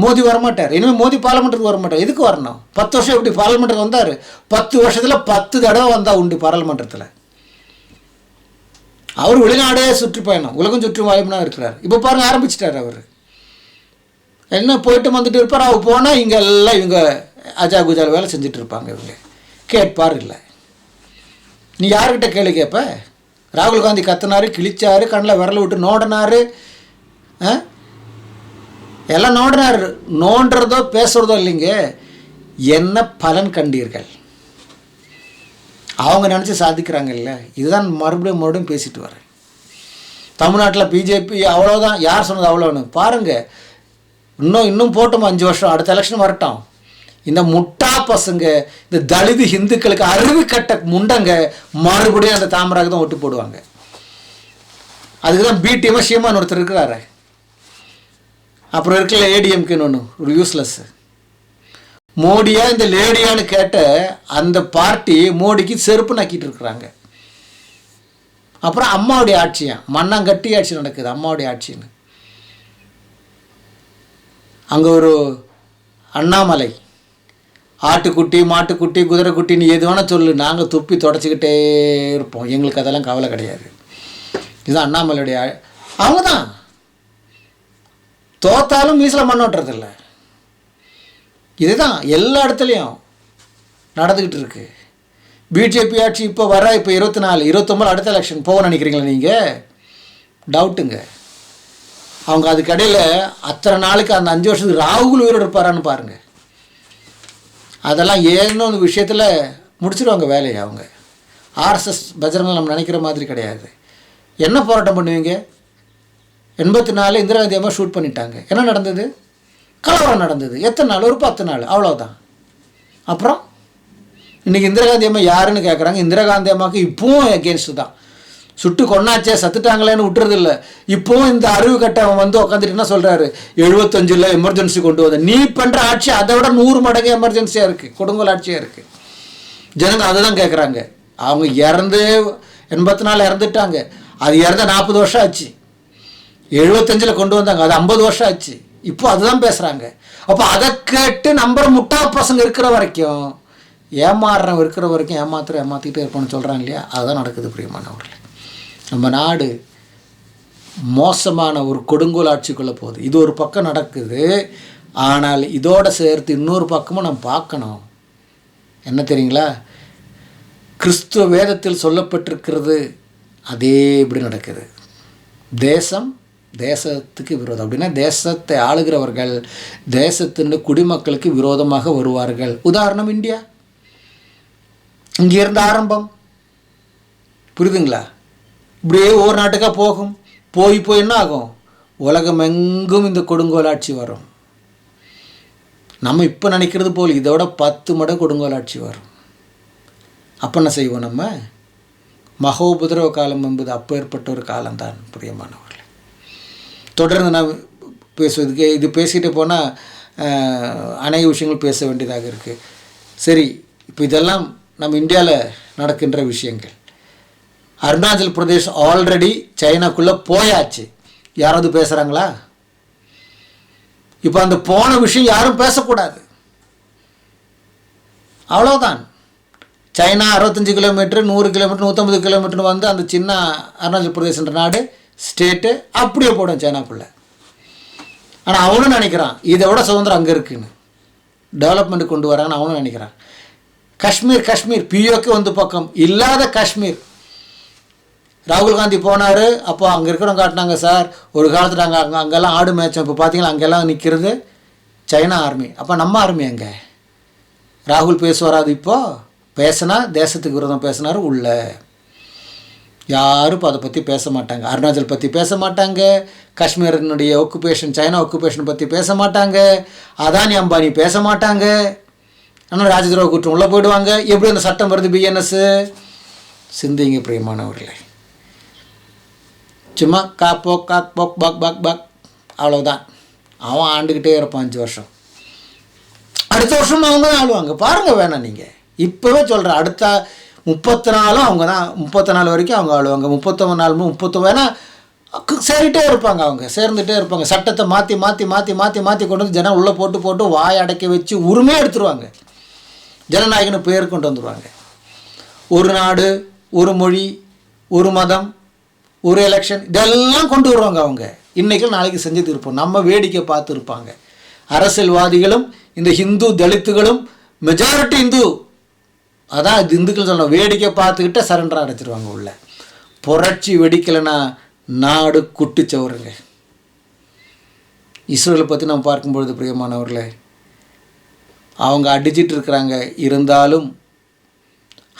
மோடி வரமாட்டார். இனிமேல் மோடி பார்லிமெண்ட்டுக்கு வரமாட்டார். எதுக்கு வரணும்? 10 வருஷம் எப்படி பார்லிமெண்ட்டுக்கு வந்தார்? 10 வருஷத்தில் 10 தடவை வந்தால் உண்டு பார்லிமெண்டத்தில். அவர் வெளிநாடே சுற்றுப்பயணம், உலகம் சுற்று வாய்ப்புனா இருக்கிறார். இப்போ பாருங்கள், ஆரம்பிச்சிட்டார் அவர். என்ன போயிட்டு வந்துட்டு இருப்பார். அவர் போனால் இங்கே எல்லாம் இவங்க அஜா குஜால் வேலை செஞ்சுட்டு இருப்பாங்க. இவங்க கேட்பார் இல்லை. நீ யார்கிட்ட கேள்வி கேட்ப? ராகுல் காந்தி கத்துனாரு, கிழிச்சாரு, கண்ணில் விரல விட்டு நோண்டினார், எல்லாம் நோண்டினார். நோண்டுறதோ பேசுகிறதோ இல்லைங்க, என்ன பலன் கண்டீர்கள்? அவங்க நினச்சி சாதிக்கிறாங்க இல்லை. இதுதான் மறுபடியும் பேசிட்டு வரேன். தமிழ்நாட்டில் பிஜேபி அவ்வளோதான். யார் சொன்னது அவ்வளோன்னு பாருங்கள். இன்னும் போட்டோம் 5 வருஷம், அடுத்த எலெக்ஷன் வரட்டும். இந்த முட்டா பசங்க, இந்த தலிது ஹிந்துக்களுக்கு அறிவு கட்ட முண்டங்க மறுபடியும் அந்த தாமராக தான் ஒட்டு போடுவாங்க. அதுக்கு தான் பிடிஎம்மா சீமான் ஒருத்தர் இருக்கிறாரு. அப்புறம் இருக்கல ஏடிஎம்கேன்னு ஒன்று, ஒரு யூஸ்லெஸ். மோடியா இந்த லேடியான்னு கேட்ட அந்த பார்ட்டி மோடிக்கு செருப்பு நக்கிட்டு இருக்கிறாங்க. அப்புறம் அம்மாவுடைய ஆட்சியா, மண்ணாங்கட்டி ஆட்சி நடக்குது, அம்மாவுடைய ஆட்சின்னு. அங்கே ஒரு அண்ணாமலை ஆட்டுக்குட்டி, மாட்டுக்குட்டி, குதிரைக்குட்டின்னு எது வேணால் சொல்லு, நாங்கள் துப்பி தொடச்சிக்கிட்டே இருப்போம், எங்களுக்கு அதெல்லாம் கவலை கிடையாது. இதுதான் அண்ணாமலையுடைய. அவங்க தான் தோத்தாலும் மீசில் மண்ணோட்டுறதில்ல. இதுதான் எல்லா இடத்துலையும் நடந்துக்கிட்டு இருக்கு. பிஜேபி ஆட்சி இப்போ 24, 29 அடுத்த எலெக்ஷன் போக நினைக்கிறீங்களா நீங்கள்? டவுட்டுங்க. அவங்க அதுக்கடையில் அத்தனை நாளுக்கு அந்த 5 வருஷத்துக்கு ராகுல் உயிரோடு இருப்பாரான்னு பாருங்கள். அதெல்லாம் ஏன்னு அந்த விஷயத்தில் முடிச்சிடுவாங்க வேலையை அவங்க. ஆர்எஸ்எஸ் பஜ்ரங்க நம்ம நினைக்கிற மாதிரி கிடையாது. என்ன போராட்டம் பண்ணுவீங்க? 84 இந்திரா காந்தி அம்மா ஷூட் பண்ணிட்டாங்க. என்ன நடந்தது? கலவரம் நடந்தது. எத்தனை நாள்? ஒரு 10 நாள், அவ்வளோதான். அப்புறம் இன்றைக்கி இந்திரா காந்தி அம்மா யாருன்னு கேட்குறாங்க. இந்திரா காந்தி அம்மாவுக்கு இப்போவும் எகென்ஸ்ட் தான். சுட்டு கொண்டாச்சே, சத்துட்டாங்களேன்னு விட்டுறது இல்லை. இப்போவும் இந்த அறிவு கட்டவன் வந்து உட்காந்துட்டு என்ன சொல்கிறாரு, 75 எமர்ஜென்சி கொண்டு வந்த. நீ பண்ணுற ஆட்சி அதை விட 100 மடங்கு எமர்ஜென்சியாக இருக்குது, கொடுங்கோல் ஆட்சியாக இருக்குது. ஜனங்க அதை தான் கேட்குறாங்க. அவங்க 84 இறந்துட்டாங்க. அது இறந்த 40 வருஷம் ஆச்சு. 75 கொண்டு வந்தாங்க, அது 50 வருஷம் ஆச்சு. இப்போ அதுதான் பேசுகிறாங்க. அப்போ அதை கேட்டு நம்புற முட்டா பசங்க இருக்கிற வரைக்கும், ஏமாறுறவன் இருக்கிற வரைக்கும் ஏமாற்றிக்கிட்டே இருப்பான்னு சொல்கிறாங்க இல்லையா, அதுதான் நடக்குது பிரியமானவர்களே. நம்ம நாடு மோசமான ஒரு கொடுங்கோல் ஆட்சிக்குள்ளே போகுது. இது ஒரு பக்கம் நடக்குது. ஆனால் இதோடு சேர்த்து இன்னொரு பக்கமும் நம்ம பார்க்கணும். என்ன தெரியுங்களா, கிறிஸ்துவ வேதத்தில் சொல்லப்பட்டிருக்கிறது அதே இப்படி நடக்குது. தேசத்துக்கு விரோதம் அப்படின்னா தேசத்தை ஆளுகிறவர்கள் தேசத்தின் குடிமக்களுக்கு விரோதமாக வருவார்கள். உதாரணம் இந்தியா, இங்கிருந்து ஆரம்பம், புரியுதுங்களா? இப்படியே ஒவ்வொரு நாட்டுக்காக போகும். போய் என்ன ஆகும், உலகம் எங்கும் இந்த கொடுங்கோலாட்சி வரும். நம்ம இப்போ நினைக்கிறது போல் இதோட 10 மடங்கு கொடுங்கோலாட்சி வரும். அப்போ என்ன செய்வோம், நம்ம மகோபதிரவ காலம் என்பது அப்போ ஏற்பட்ட ஒரு காலம்தான் பிரியமானவர்களே. தொடர்ந்து நான் பேசுவதுக்கு இது பேசிகிட்டு போனால் அநேக விஷயங்கள் பேச வேண்டியதாக இருக்குது. சரி, இப்போ இதெல்லாம் நம்ம இந்தியாவில் நடக்கின்ற விஷயங்கள். அருணாச்சல் பிரதேஷ் ஆல்ரெடி சைனாக்குள்ளே போயாச்சு. யாராவது பேசுகிறாங்களா? இப்போ அந்த போன விஷயம் யாரும் பேசக்கூடாது, அவ்வளோதான். சைனா 65 கிலோமீட்டர் 100 கிலோமீட்டர் 150 கிலோமீட்டர்னு வந்து அந்த சின்ன அருணாச்சல் பிரதேசன்ற நாடு ஸ்டேட்டு அப்படியே போடும் சைனாக்குள்ளே. ஆனால் அவனும் நினைக்கிறான் இதை விட சுதந்திரம் அங்கே இருக்குன்னு, டெவலப்மெண்ட் கொண்டு வராங்கன்னு அவனும் நினைக்கிறான். காஷ்மீர் பிஓக்கு வந்து பக்கம் இல்லாத காஷ்மீர். ராகுல் காந்தி போனார், அப்போ அங்கே இருக்கிறவங்க காட்டினாங்க, சார் ஒரு காலத்தில் நாங்கள் அங்கெல்லாம் ஆடு மேய்ச்சோம், இப்போ பார்த்தீங்களா அங்கெல்லாம் நிற்கிறது சைனா ஆர்மி. அப்போ நம்ம ஆர்மி அங்கே ராகுல் பேசுவாராது? இப்போது பேசினா தேசத்துக்கு விரோதம் பேசினார் உள்ள. யாரும் இப்போ அதை பற்றி பேச மாட்டாங்க. அருணாச்சல் பற்றி பேச மாட்டாங்க, காஷ்மீரினுடைய ஒக்குபேஷன் சைனா ஒக்குபேஷன் பற்றி பேச மாட்டாங்க, அதானி அம்பானி பேச மாட்டாங்க. ஆனால் ராஜதுரோக குற்றம் உள்ளே போயிடுவாங்க. எப்படி அந்த சட்டம் வருது? பிஎன்எஸ் சிந்திங்க பிரியமானவர்களே. சும்மா காக் பாக் பாக் அவ்வளோதான். அவன் ஆண்டுக்கிட்டே இருப்பான் 5 வருஷம். அடுத்த வருஷம் அவங்க தான் ஆளுவாங்க. பாருங்கள், வேணாம் நீங்கள் இப்போவே சொல்கிறேன், அடுத்த 34 அவங்க தான், 34 வரைக்கும் அவங்க ஆளுவாங்க. 39 நாள் 30 வேணா சேரிட்டே இருப்பாங்க, அவங்க சேர்ந்துகிட்டே இருப்பாங்க. சட்டத்தை மாற்றி மாற்றி மாற்றி மாற்றி மாற்றி கொண்டு வந்து ஜனம் உள்ளே போட்டு வாய் அடைக்க வச்சு உரிமையாக எடுத்துருவாங்க. ஜனநாயகன்னு பேர் கொண்டு வந்துடுவாங்க. ஒரு நாடு, ஒரு மொழி, ஒரு மதம், ஒரு எலெக்ஷன், இதெல்லாம் கொண்டு வருவாங்க அவங்க. இன்றைக்கும் நாளைக்கு செஞ்சு இருப்போம். நம்ம வேடிக்கை பார்த்து இருப்பாங்க. அரசியல்வாதிகளும் இந்த ஹிந்து தலித்துகளும் மெஜாரிட்டி இந்து, அதான் இது இந்துக்கள் சொல்ல, வேடிக்கை பார்த்துக்கிட்ட சரண்டராக அடைச்சிருவாங்க உள்ள. புரட்சி வெடிக்கலைன்னா நாடு குட்டிச்சவருங்க. இஸ்ரேலை பற்றி நம்ம பார்க்கும்பொழுது பிரியமானவர்களே, அவங்க அடிச்சிட்டு இருக்கிறாங்க. இருந்தாலும்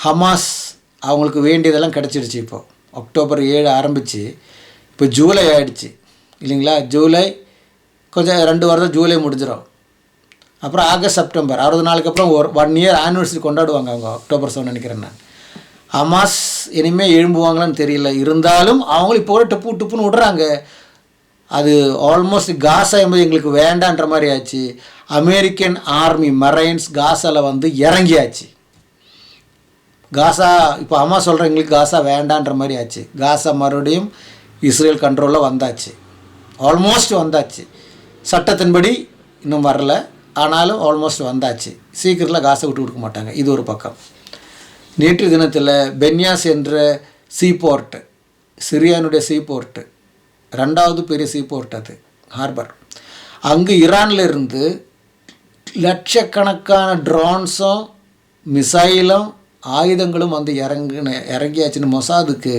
ஹமாஸ் அவங்களுக்கு வேண்டியதெல்லாம் கிடச்சிடுச்சு. இப்போது அக்டோபர் 7 ஆரம்பித்து இப்போ ஜூலை ஆகிடுச்சு இல்லைங்களா? ஜூலை கொஞ்சம் 2 வாரம் ஜூலை முடிஞ்சிடும். அப்புறம் ஆகஸ்ட் செப்டம்பர் 60 நாளுக்கு அப்புறம் 1 இயர் ஆனிவர்சரி கொண்டாடுவாங்க அவங்க. அக்டோபர் 7 நினைக்கிறேன் நான். ஹமாஸ் இனிமேல் எழும்புவாங்களான்னு தெரியல. இருந்தாலும் அவங்களும் இப்போ கூட டுப்புன்னு விடுறாங்க. அது ஆல்மோஸ்ட் காசா என்பது எங்களுக்கு வேண்டான்ற மாதிரி ஆச்சு. அமெரிக்கன் ஆர்மி மரைன்ஸ் காசாவில் வந்து இறங்கியாச்சு. காசா இப்போ அம்மா சொல்கிற எங்களுக்கு காசா வேண்டான்ற மாதிரி ஆச்சு. காசா மறுபடியும் இஸ்ரேல் கண்ட்ரோலில் வந்தாச்சு, ஆல்மோஸ்ட் வந்தாச்சு. சட்டத்தின்படி இன்னும் வரல, ஆனாலும் ஆல்மோஸ்ட் வந்தாச்சு. சீக்கிரத்தில் காசை விட்டு கொடுக்க மாட்டாங்க. இது ஒரு பக்கம். நேற்று தினத்தில் பென்யாஸ் என்ற சீபோர்ட்டு, சிரியானுடைய சீபோர்ட்டு, 2வது பெரிய சீபோர்ட், அது ஹார்பர். அங்கு ஈரானில் இருந்து லட்சக்கணக்கான ட்ரோன்ஸும் மிசைலும் ஆயுதங்களும் வந்து இறங்கியாச்சுன்னு மொசாதுக்கு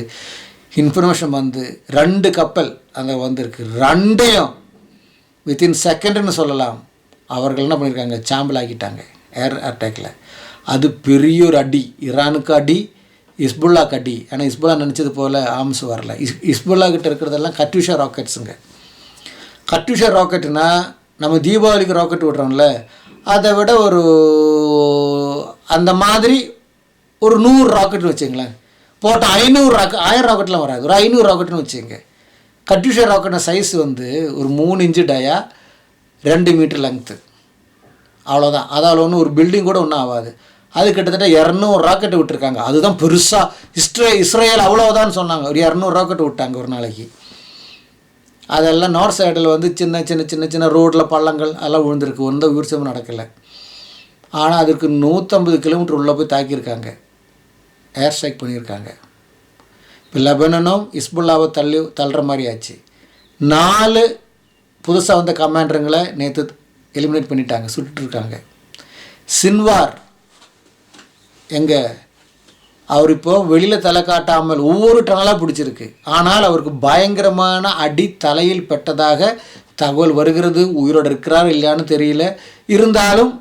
இன்ஃபர்மேஷன் வந்து 2 கப்பல் அங்கே வந்திருக்கு. 2யும் வித்தின் செகண்டுன்னு சொல்லலாம் அவர்கள் என்ன பண்ணியிருக்காங்க, சாம்பல் ஆக்கிட்டாங்க ஏர் அட்டாக்கில். அது பெரிய ஒரு அடி, ஈரானுக்கு அடி, இஸ்புல்லாக்கு அடி. ஆனால் இஸ்புல்லா நினச்சது போல் ஆர்ம்ஸ் வரல. இஸ்புல்லா கிட்ட இருக்கிறதெல்லாம் கட்யூஷா ராக்கெட்ஸுங்க. கட்யூஷா ராக்கெட்டுனா நம்ம தீபாவளிக்கு ராக்கெட் விட்றோம்ல, அதை விட ஒரு அந்த மாதிரி ஒரு 100 ராக்கெட்னு வச்சுங்களேன். போட்டால் 1000 ராக்கெட்லாம் வராது, ஒரு 500 ராக்கெட்னு வச்சுங்க. கட்யூஷா ராக்கெட்டோட சைஸ் வந்து ஒரு 3 இன்ச்சு டயா, 2 மீட்டர் லெங்க்த்து, அவ்வளோதான். அதால் ஒன்றும் ஒரு பில்டிங் கூட ஒன்றும் ஆகாது. அது கிட்டத்தட்ட 200 ராக்கெட்டு விட்டுருக்காங்க. அதுதான் பெருசாக இஸ்ரேல் அவ்வளோதான்னு சொன்னாங்க. ஒரு 200 ராக்கெட்டு விட்டாங்க ஒரு நாளைக்கு. அதெல்லாம் நார்த் சைடில் வந்து சின்ன சின்ன சின்ன சின்ன ரோட்டில் பள்ளங்கள் அதெல்லாம் விழுந்திருக்கு, எந்த உயிர் சேதமும் நடக்கலை. ஆனால் அதுக்கு 150 கிலோமீட்டர் உள்ளே போய் தாக்கியிருக்காங்க, ஏர் ஸ்ட்ரைக் பண்ணியிருக்காங்க. இப்போ லெபனனும் ஹிஸ்புல்லாவை தள்ளுற மாதிரி ஆச்சு. 4 புதுசாக வந்த கமாண்டருங்களை நேற்று எலிமினேட் பண்ணிட்டாங்க, சுட்டுருக்காங்க. சின்வார் எங்கே அவர் இப்போது வெளியில் தலை காட்டாமல் ஒவ்வொரு டனலாக பிடிச்சிருக்கு. ஆனால் அவருக்கு பயங்கரமான அடி தலையில் பெற்றதாக தகவல் வருகிறது. உயிரோடு இருக்கிறார் இல்லையான்னு தெரியல, இருந்தாலும்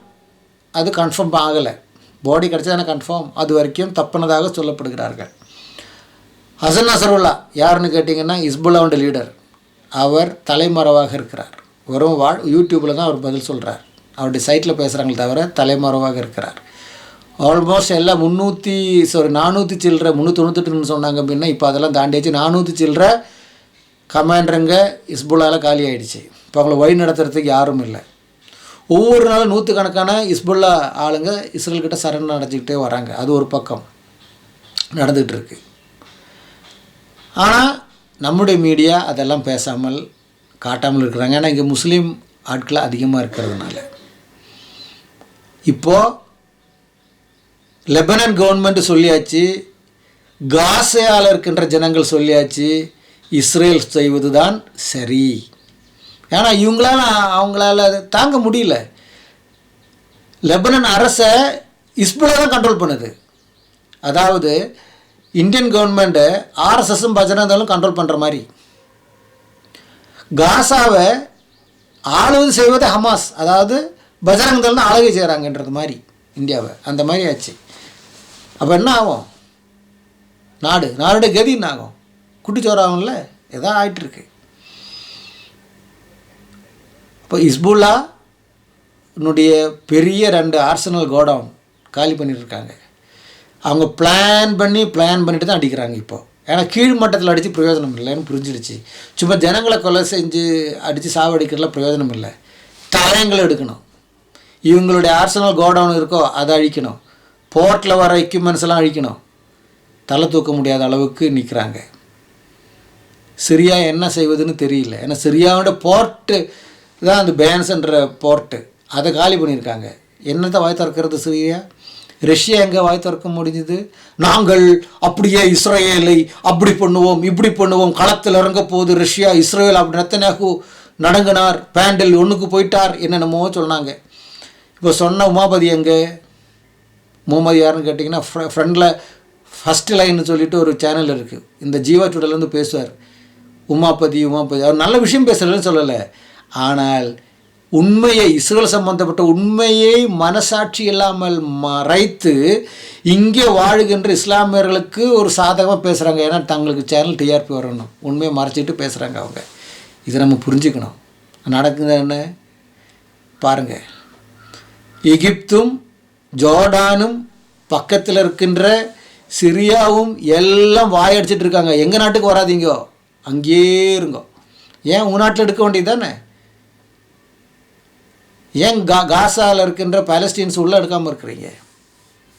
அது கன்ஃபார்ம் ஆகலை. பாடி கிடச்சதான கன்ஃபார்ம், அது வரைக்கும் தப்பினதாக சொல்லப்படுகிறார்கள். ஹசன் நசருல்லா யாருன்னு கேட்டிங்கன்னா ஹிஸ்புல்லாவோட லீடர். அவர் தலைமறைவாக இருக்கிறார். வெறும் யூடியூப்பில் தான் அவர் பதில் சொல்கிறார். அவருடைய சைட்டில் பேசுகிறாங்களே தவிர தலைமறைவாக இருக்கிறார். ஆல்மோஸ்ட் எல்லாம் 400 சில்லற 398 சொன்னாங்க அப்படின்னா இப்போ அதெல்லாம் தாண்டியாச்சு. 400 சில்லற கமாண்டருங்க ஹிஸ்புல்லாவில் காலி ஆகிடுச்சு. இப்போ அவங்கள வழி நடத்துறதுக்கு யாரும் இல்லை. ஒவ்வொரு நாளும் 100கணக்கான ஹிஸ்புல்லா ஆளுங்க இஸ்ரேல்கிட்ட சரண் அடைச்சிக்கிட்டே வராங்க. அது ஒரு பக்கம் நடந்துகிட்டு இருக்கு. ஆனால் நம்முடைய மீடியா அதெல்லாம் பேசாமல் காட்டாமல் இருக்கிறாங்க. ஏன்னா இங்கே முஸ்லீம் ஆட்கள் அதிகமாக இருக்கிறதுனால. இப்போது லெபனன் கவர்மெண்ட் சொல்லியாச்சு, காசாவில் இருக்கின்ற ஜனங்கள் சொல்லியாச்சு, இஸ்ரேல் செய்வது தான் சரி. ஏன்னா அவங்களால தாங்க முடியல. லெபனன் அரசை ஹிஸ்புல்லா தான் கண்ட்ரோல் பண்ணுது. அதாவது இந்தியன் கவர்மெண்ட்டு ஆர்எஸ்எஸும் பஜ்ரங்தளும் கண்ட்ரோல் பண்ணுற மாதிரி, காசாவை ஆளுவது செய்வது ஹமாஸ், அதாவது பஜ்ரங்தள் தான் ஆளுகை செய்கிறாங்கன்றது மாதிரி இந்தியாவை, அந்த மாதிரி ஆச்சு. அப்போ என்ன ஆகும்? நாடுடைய கதி என்ன ஆகும்? குட்டிச்சோறாகும்ல, எதாவது ஆகிட்டுருக்கு. இப்போ ஹிஸ்புல்லானுடைய பெரிய 2 ஆர்சனல் கோடவுன் காலி பண்ணிட்டுருக்காங்க. அவங்க பிளான் பண்ணிட்டு தான் அடிக்கிறாங்க இப்போது. ஏன்னா கீழ் மட்டத்தில் அடித்து பிரயோஜனம் இல்லைன்னு புரிஞ்சிடுச்சு. சும்மா ஜனங்களை கொலை செஞ்சு அடித்து சாவடிக்கிறதுல பிரயோஜனம் இல்லை. தலைங்களை எடுக்கணும். இவங்களுடைய ஆர்சனல் கோடவுன் இருக்கோ அதை அழிக்கணும். போர்ட்டில் வர எக்யூப்மெண்ட்ஸ் எல்லாம் அழிக்கணும். தலை தூக்க முடியாத அளவுக்கு நிற்கிறாங்க. சிரியா என்ன செய்வதுன்னு தெரியல. ஏன்னா சிரியாவோட போர்ட்டு தான் அந்த பேன்ஸ்ன்ற போர்ட்டு, அதை காலி பண்ணியிருக்காங்க. என்னத்தை வாய் திறக்கிறது சிரியா? ரஷ்யா எங்கே வாய் திறக்க முடிஞ்சுது? நாங்கள் அப்படியே இஸ்ரேலை அப்படி பண்ணுவோம் இப்படி பண்ணுவோம், களத்தில் இறங்க போகுது ரஷ்யா இஸ்ரேல் அப்படி நெத்தன்யாகு நடங்கினார், பேண்டில் ஒன்றுக்கு போயிட்டார், என்னென்னமோ சொன்னாங்க. இப்போ சொன்ன உமாபதி எங்கே? முகமது யாருன்னு கேட்டிங்கன்னா ஃப்ரெண்டில் ஃபஸ்ட்டு லைன்னு சொல்லிட்டு ஒரு சேனல் இருக்குது, இந்த ஜீவா டுடேலேருந்து பேசுவார். உமாபதி அவர் நல்ல விஷயம் பேசுகிறதுன்னு சொல்லலை. ஆனால் உண்மையை, இஸ்ரேல் சம்பந்தப்பட்ட உண்மையை மனசாட்சி இல்லாமல் மறைத்து இங்கே வாழுகின்ற இஸ்லாமியர்களுக்கு ஒரு சாதகமாக பேசுகிறாங்க. ஏன்னா தங்களுக்கு சேனல் டிஆர்பி வரணும், உண்மையை மறைச்சிட்டு பேசுகிறாங்க அவங்க. இதை நம்ம புரிஞ்சுக்கணும். நடக்குது என்ன பாருங்கள். எகிப்தும் ஜோர்டானும் பக்கத்தில் இருக்கின்ற சிரியாவும் எல்லாம் வாயடிச்சிட்டு இருக்காங்க. எங்கள் நாட்டுக்கு வராதிங்கோ, அங்கேயே இருங்கோ. ஏன் உன் நாட்டில் எடுக்க வேண்டியது தானே? ஏன் காசாவில் இருக்கின்ற பாலஸ்டீன்ஸ் உள்ளே எடுக்காமல் இருக்கிறீங்க?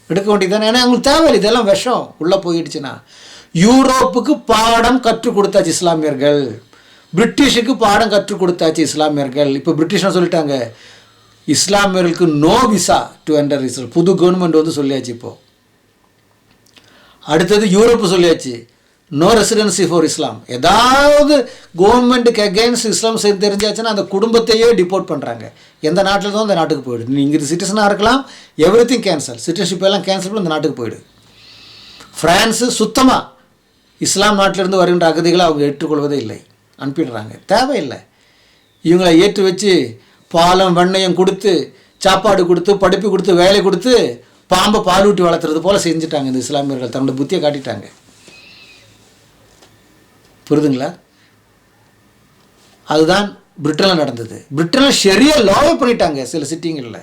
எடுக்க வேண்டியது தானே. ஏன்னா அவங்களுக்கு தேவையில்லை, இதெல்லாம் விஷம் உள்ளே போயிடுச்சுன்னா. யூரோப்புக்கு பாடம் கற்றுக் கொடுத்தாச்சு இஸ்லாமியர்கள், பிரிட்டிஷுக்கு பாடம் கற்றுக் கொடுத்தாச்சு இஸ்லாமியர்கள். இப்போ பிரிட்டிஷ் சொல்லிட்டாங்க இஸ்லாமியர்களுக்கு no visa to enter Israel. புது கவர்மெண்ட் வந்து சொல்லியாச்சு. இப்போது அடுத்தது யூரோப்பு சொல்லியாச்சு நோ ரெசிடென்சி ஃபார் இஸ்லாம். ஏதாவது கவர்மெண்ட்டுக்கு அகெயின்ஸ்ட் இஸ்லாம் செய்து தெரிஞ்சாச்சுன்னா அந்த குடும்பத்தையே டிபோர்ட் பண்ணுறாங்க. எந்த நாட்டில் தான் அந்த நாட்டுக்கு போயிடு. நீங்கள் சிட்டிசனாக இருக்கலாம், எவ்ரி திங் கேன்சல், சிட்டிசன்ஷிப் எல்லாம் கேன்சல் பண்ணி அந்த நாட்டுக்கு போயிடு. ஃப்ரான்ஸு சுத்தமாக இஸ்லாம் நாட்டிலிருந்து வருகின்ற அகதிகளை அவங்க ஏற்றுக்கொள்வதே இல்லை, அனுப்பிடுறாங்க. தேவையில்லை. இவங்களை ஏற்று வச்சு பாலம் வெண்ணையம் கொடுத்து சாப்பாடு கொடுத்து படிப்பு கொடுத்து வேலை கொடுத்து பாம்பை பாலூட்டி வளர்த்துறது போல் செஞ்சுட்டாங்க இந்த இஸ்லாமியர்கள். தன்னோட புத்தியை காட்டிட்டாங்க. புரியுதுங்களா? அதுதான் பிரிட்டனில் நடந்தது. பிரிட்டனில் ஷரியா லாவே பண்ணிட்டாங்க சில சிட்டிங்களில்.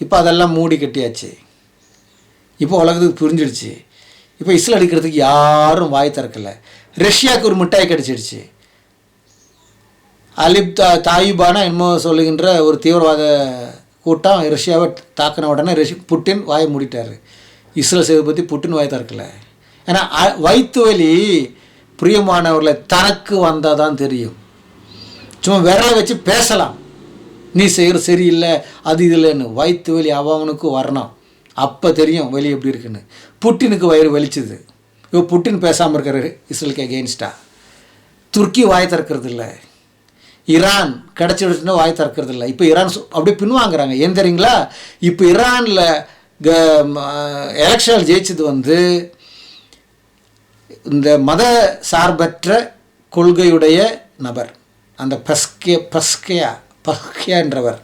இப்போ அதெல்லாம் மூடி கட்டியாச்சு. இப்போ உலகத்துக்கு புரிஞ்சிடுச்சு. இப்போ இஸ்ரேல் அடிக்கிறதுக்கு யாரும் வாய் திறக்கலை. ரஷ்யாவுக்கு ஒரு மிட்டாய் கிடச்சிடுச்சு. அலிப் தாயிபானா என்னமோ சொல்லுகின்ற ஒரு தீவிரவாத கூட்டம் ரஷ்யாவை தாக்கின உடனே புட்டின் வாயை மூடிட்டார். இஸ்ரேல் செய்வதை பற்றி புட்டின் வாய் திறக்கலை. ஏன்னா வயிற்று வலி பிரியமானவர்களை தனக்கு வந்தால் தான் தெரியும். சும்மா விரலை வச்சு பேசலாம், நீ செய்கிற சரியில்லை அது இல்லைன்னு. வயிற்று வலி அவனுக்கு வரணும், அப்போ தெரியும் வெளி எப்படி இருக்குன்னு. புட்டினுக்கு வயிறு வலிச்சுது. இப்போ புட்டின் பேசாமல் இருக்கிறாரு இஸ்ரேலுக்கு எகெயின்ஸ்டா. துருக்கி வாய் திறக்கிறது இல்லை, ஈரான் கிடச்சிடுச்சுன்னா வாய் திறக்கிறது இல்லை. இப்போ ஈரான் அப்படியே பின்வாங்குறாங்க. ஏன் தெரியுங்களா? இப்போ ஈரானில் எலெக்ஷன் ஜெயிச்சது இந்த மத சார்பற்ற கொள்கையுடைய நபர், அந்த பஸ்கியான்றவர்.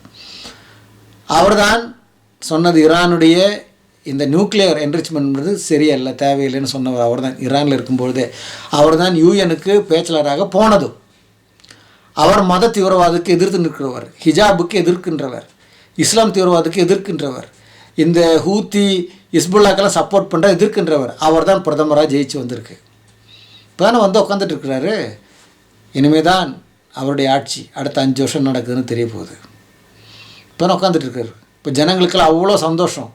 அவர்தான் சொன்னது ஈரானுடைய இந்த நியூக்ளியர் என்ரிச்மெண்ட் சரியல்ல, தேவையில்லைன்னு சொன்னவர் அவர் தான். ஈரானில் இருக்கும்பொழுதே அவர் தான் யூஎனுக்கு பேச்சலராக போனதும். அவர் மத தீவிரவாதத்துக்கு எதிர்த்து நிற்கிறவர், ஹிஜாபுக்கு எதிர்க்கின்றவர், இஸ்லாம் தீவிரவாதத்துக்கு எதிர்க்கின்றவர், இந்த ஹூத்தி இஸ்புல்லாக்கெல்லாம் சப்போர்ட் பண்ணுற எதிர்க்கின்றவர். அவர் தான் பிரதமராக ஜெயிச்சு வந்திருக்கு. இப்போ தானே உட்காந்துட்டு இருக்கிறாரு. இனிமேல் தான் அவருடைய ஆட்சி அடுத்த 5 வருஷம் நடக்குதுன்னு தெரிய போகுது. இப்போ தான் உட்காந்துட்டு இருக்காரு. இப்போ ஜனங்களுக்கெல்லாம் அவ்வளோ சந்தோஷம்.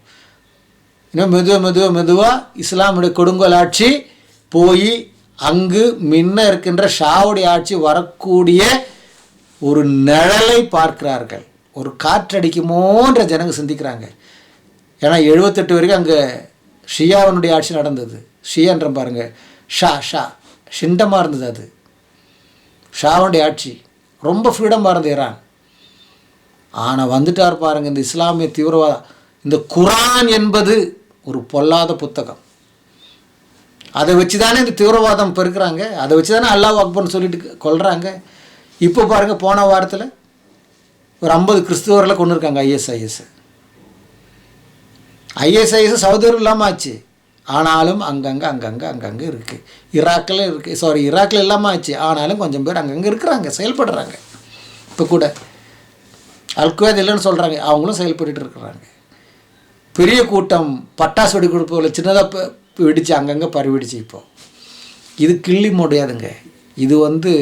இன்னும் மெதுவாக இஸ்லாமுடைய கொடுங்கோல் ஆட்சி போய் அங்கு முன்ன இருக்கின்ற ஷாவுடைய ஆட்சி வரக்கூடிய ஒரு நிழலை பார்க்கிறார்கள். ஒரு காற்றடிக்குமோன்ற ஜனங்க சிந்திக்கிறாங்க. ஏன்னா 78 வரைக்கும் அங்கே ஷியாவனுடைய ஆட்சி நடந்தது. ஷியான்ற பாருங்கள், ஷிண்டமாக இருந்தது. அது ஷாவனுடைய ஆட்சி ரொம்ப ஃப்ரீடமாக இருந்தது ஈரான். ஆனால் வந்துட்டார் பாருங்கள் இந்த இஸ்லாமிய தீவிரவாதம். இந்த குரான் என்பது ஒரு பொல்லாத புத்தகம். அதை வச்சு தானே இந்த தீவிரவாதம் பெருக்கிறாங்க. அதை வச்சு தானே அல்லாஹ் அக்பர்னு சொல்லிட்டு கொள்கிறாங்க. இப்போ பாருங்கள், போன வாரத்தில் ஒரு 50 கிறிஸ்துவர்களை கொண்டு இருக்காங்க. ஐஎஸ்ஐஎஸ் சகோதரர் இல்லாமல் ஆச்சு. ஆனாலும் அங்கங்கே இருக்குது. ஈராக்கில் இல்லாமல் ஆச்சு. ஆனாலும் கொஞ்சம் பேர் அங்கங்கே இருக்கிறாங்க, செயல்படுறாங்க. இப்போ கூட அல்குவேத் இல்லைன்னு சொல்கிறாங்க, அவங்களும் செயல்பட்டு இருக்கிறாங்க. பெரிய கூட்டம் பட்டாசு வெடி கொடுப்பதில் சின்னதாக வெடித்து அங்கங்கே பரவிடுச்சு. இப்போது இது கிள்ளி முடியாதுங்க. இது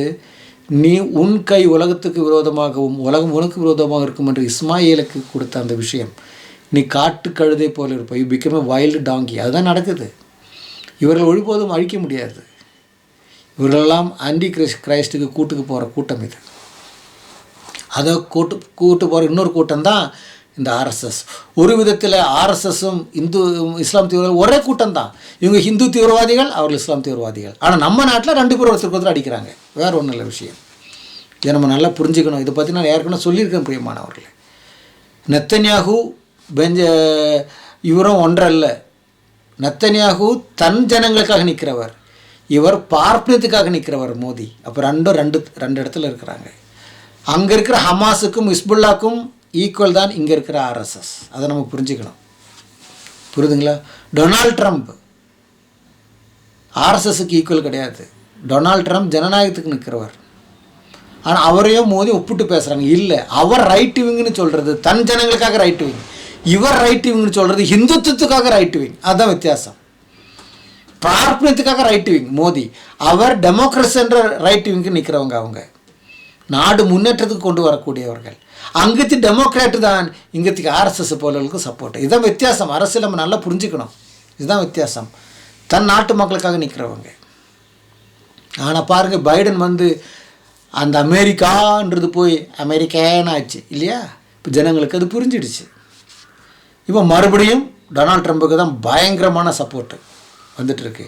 நீ உன் கை உலகத்துக்கு விரோதமாகவும் உலகம் உனக்கு விரோதமாக இருக்கும் என்று இஸ்மாயிலுக்கு கொடுத்த அந்த விஷயம். நீ காட்டு கழுதை போல இருப்ப, யூ பிகம் எ வைல்டு டாங்கி. அதுதான் நடக்குது. இவர்கள் ஒருபோதும் அழிக்க முடியாது. இவர்களெல்லாம் ஆன்டி கிரைஸ்டுக்கு கூட்டுக்கு போகிற கூட்டம் இது. அதை கூட்டு போகிற இன்னொரு கூட்டம் தான் இந்த ஆர்எஸ்எஸ். ஒரு விதத்தில் ஆர்எஸ்எஸும் இஸ்லாம் தீவிரவாதி ஒரே கூட்டம் தான். இவங்க ஹிந்து தீவிரவாதிகள், அவர்கள் இஸ்லாம் தீவிரவாதிகள். ஆனால் நம்ம நாட்டில் 2 பேர் ஒருத்தருக்கு அடிக்கிறாங்க. வேறு ஒன்றும் இல்லை விஷயம். இதை நம்ம நல்லா புரிஞ்சுக்கணும். இதை பற்றி நான் ஏற்கனவே சொல்லியிருக்கேன் பிரியமானவர்களே. நெத்தன்யாகு இவரும் ஒன்றல்ல. நெத்தன்யாகு தன் ஜனங்களுக்காக நிற்கிறவர், இவர் பார்ப்பனத்துக்காக நிற்கிறவர் மோடி. அப்போ ரெண்டு இடத்துல இருக்கிறாங்க. அங்கே இருக்கிற ஹமாஸுக்கும் ஹிஸ்புல்லாக்கும் ஈக்குவல் தான் இங்கே இருக்கிற ஆர்எஸ்எஸ். அதை நம்ம புரிஞ்சுக்கணும். புரியுதுங்களா? டொனால்ட் ட்ரம்ப் ஆர்எஸ்எஸ்க்கு ஈக்குவல் கிடையாது. டொனால்ட் ட்ரம்ப் ஜனநாயகத்துக்கு நிற்கிறவர். ஆனால் அவரையும் மோதி ஒப்பிட்டு பேசுகிறாங்க. இல்லை, அவர் ரைட் விங்னு சொல்கிறது தன் ஜனங்களுக்காக ரைட் விங், இவர் ரைட் விங்னு சொல்கிறது ஹிந்துத்துவத்துக்காக ரைட் விங். அதுதான் வித்தியாசம். பார்ப்பனத்துக்காக ரைட் விங் மோடி, அவர் டெமோக்ரஸி என்ற ரைட் விங்கு நிற்கிறவங்க. அவங்க நாடு முன்னேற்றத்துக்கு கொண்டு வரக்கூடியவர்கள். அங்கத்து டெமோக்ராட்டு தான், இங்கத்துக்கு ஆர்எஸ்எஸ் போலவர்களுக்கு சப்போர்ட். இதுதான் வித்தியாசம். அரசியல் நம்ம நல்லா புரிஞ்சுக்கணும். இதுதான் வித்தியாசம். தன் நாட்டு மக்களுக்காக நிற்கிறவங்க. ஆனால் பாருங்கள், பைடன் அந்த அமெரிக்கான்றது போய் அமெரிக்கான்னு ஆச்சு இல்லையா? இப்போ ஜனங்களுக்கு அது புரிஞ்சிடுச்சு. இப்போ மறுபடியும் டொனால்ட் ட்ரம்புக்கு தான் பயங்கரமான சப்போர்ட்டு வந்துட்டுருக்கு.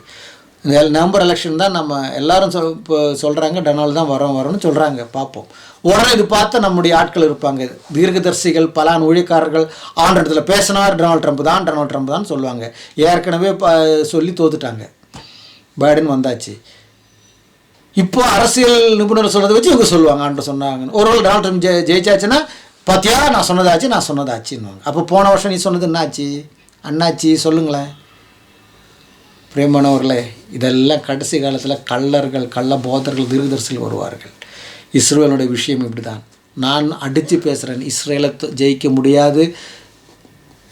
இந்த நவம்பர் எலெக்ஷன் தான் நம்ம எல்லோரும் இப்போ சொல்கிறாங்க, டொனால்டு தான் வரும்னு சொல்கிறாங்க. பார்ப்போம். உடனே இது பார்த்தா நம்முடைய ஆட்கள் இருப்பாங்க, தீர்க்கதரிசிகள், பலான் ஊழியக்காரர்கள். ஆண்ட இடத்துல பேசினார் டொனால்ட் ட்ரம்ப் தான் சொல்லுவாங்க. ஏற்கனவே சொல்லி தோத்துட்டாங்க. பைடன் வந்தாச்சு. இப்போ அரசியல் நிபுணர் சொல்கிறத வச்சு இவங்க சொல்லுவாங்க, ஆண்டு சொன்னாங்க. ஒருவேளை டொனால்ட் ட்ரம்ப் ஜெயிச்சாச்சுன்னா, பார்த்தியா நான் சொன்னதாச்சுன்னுவாங்க. அப்போ போன வருஷம் நீ சொன்னது அண்ணாச்சி சொல்லுங்களேன். பிரேமானவர்களே, இதெல்லாம் கடைசி காலத்தில் கள்ள போதர்கள், தீர்க்கதரிசிகள் வருவார்கள். இஸ்ரேலுடைய விஷயம் இப்படி தான். நான் அடித்து பேசுகிறேன், இஸ்ரேலை ஜெயிக்க முடியாது.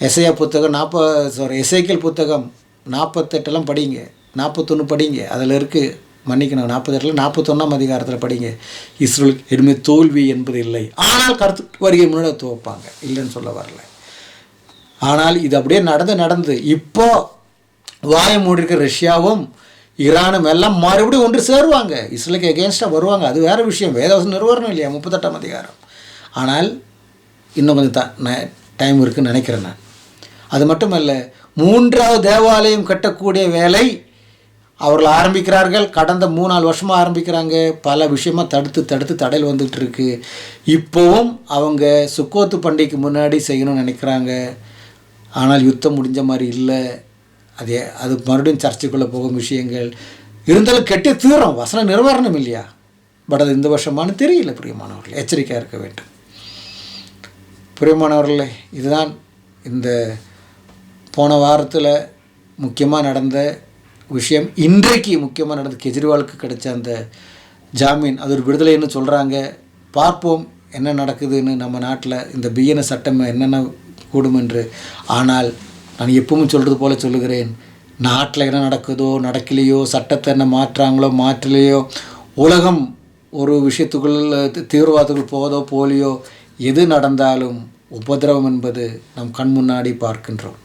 எசேக்கியேல் புத்தகம் 48 படிங்க, 41 படிங்க. அதில் இருக்குது, மன்னிக்கணும், 48 41ஆம் அதிகாரத்தில் படிங்க. இஸ்ரேலுக்கு இனிமேல் தோல்வி என்பது இல்லை. ஆனால் கருத்து வருகை முன்னாடி துவப்பாங்க, இல்லைன்னு சொல்ல வரல. ஆனால் இது அப்படியே நடந்து இப்போ வாயை மூடிருக்க ரஷ்யாவும் ஈரானும் எல்லாம் மறுபடியும் ஒன்று சேருவாங்க, இஸ்ரேலுக்கு எகென்ஸ்டாக வருவாங்க. அது வேறு விஷயம், வேதவசம் நிறுவனம் இல்லையா 38ஆம் அதிகாரம். ஆனால் இன்னும் கொஞ்சம் டைம் இருக்குதுன்னு நினைக்கிறேன் நான். அது மட்டுமல்ல, 3வது தேவாலயம் கட்டக்கூடிய வேலை அவர்கள் ஆரம்பிக்கிறார்கள். கடந்த 3-4 வருஷமாக ஆரம்பிக்கிறாங்க. பல விஷயமாக தடுத்து தடையில் வந்துகிட்டு இருக்கு. இப்போவும் அவங்க சுக்கோத்து பண்டிகைக்கு முன்னாடி செய்யணும்னு நினைக்கிறாங்க. ஆனால் யுத்தம் முடிஞ்ச மாதிரி இல்லை. அது மறுபடியும் சர்ச்சைக்குள்ளே போகும் விஷயங்கள் இருந்தாலும் கெட்டே தீரும், வசனம் நிர்வாரணம் இல்லையா. பட் அது இந்த வருஷமானு தெரியல. பிரியமானவர்களே, எச்சரிக்கையாக இருக்க வேண்டும். பிரியமானவர்களே, இதுதான் இந்த போன வாரத்தில் முக்கியமாக நடந்த விஷயம். இன்றைக்கு முக்கியமாக நடந்த கெஜ்ரிவாலுக்கு கிடைச்ச அந்த ஜாமீன், அது ஒரு விடுதலைன்னு சொல்கிறாங்க. பார்ப்போம் என்ன நடக்குதுன்னு நம்ம நாட்டில் இந்த பிஎன்எஸ் சட்டம் என்னென்ன கூடும் என்று. ஆனால் நான் எப்பவும் சொல்கிறது போல சொல்லுகிறேன், நாட்டில் என்ன நடக்குதோ நடக்கலையோ, சட்டத்தை என்ன மாற்றுறாங்களோ மாற்றலையோ, உலகம் ஒரு விஷயத்துக்குள்ள தீவிரவாதத்துக்குள் போதோ போலியோ, எது நடந்தாலும் உபதிரவம் என்பது நம் கண் முன்னாடி பார்க்கின்றோம்.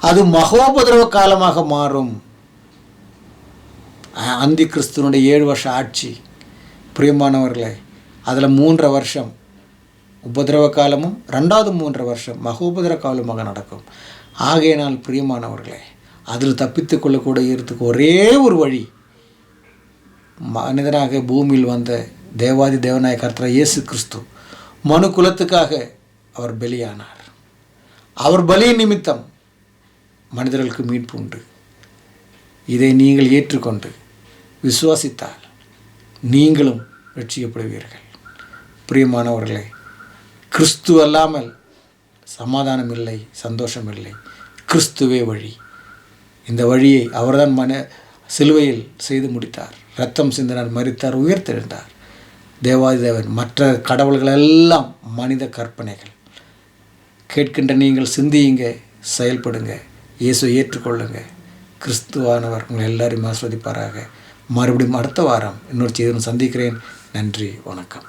அது மகோபதிரவ காலமாக மாறும். அந்தி கிறிஸ்துவனுடைய 7 வருஷ ஆட்சி, பிரியமானவர்களே, அதில் 3.5 வருஷம் உபதிரவ காலமும் 2வது 3.5 வருஷம் மகோபதிரவ காலமாக நடக்கும். ஆகையினால் பிரியமானவர்களே, அதில் தப்பித்து கொள்ளக்கூட இருக்கிறதுக்கு ஒரே ஒரு வழி, மனிதனாக பூமியில் வந்த தேவாதி தேவநாய கர்த்தர் இயேசு கிறிஸ்து மனு குலத்துக்காக அவர் பலியானார். அவர் பலியின் நிமித்தம் மனிதர்களுக்கு மீட்பு உண்டு. இதை நீங்கள் ஏற்றுக்கொண்டு விசுவாசித்தால் நீங்களும் ரட்சிக்கப்படுவீர்கள். பிரியமானவர்களே, கிறிஸ்து அல்லாமல் சமாதானம் இல்லை, சந்தோஷம் இல்லை. கிறிஸ்துவே வழி. இந்த வழியை அவர்தான் சிலுவையில் செய்து முடித்தார். இரத்தம் சிந்தினார், மரித்தார், உயிர்த்தெழுந்தார். தேவாதி தேவன். மற்ற கடவுள்களெல்லாம் மனித கற்பனைகள். கேட்கின்ற நீங்கள் சிந்தியுங்க, செயல்படுங்க, இயேசு ஏற்றுக்கொள்ளுங்க. கிறிஸ்துவானவர் உங்களை எல்லாரையும் ஆஸ்வதிப்பாராக. மறுபடியும் அடுத்த வாரம் இன்னொரு செய்தியுடன் சந்திக்கிறேன். நன்றி, வணக்கம்.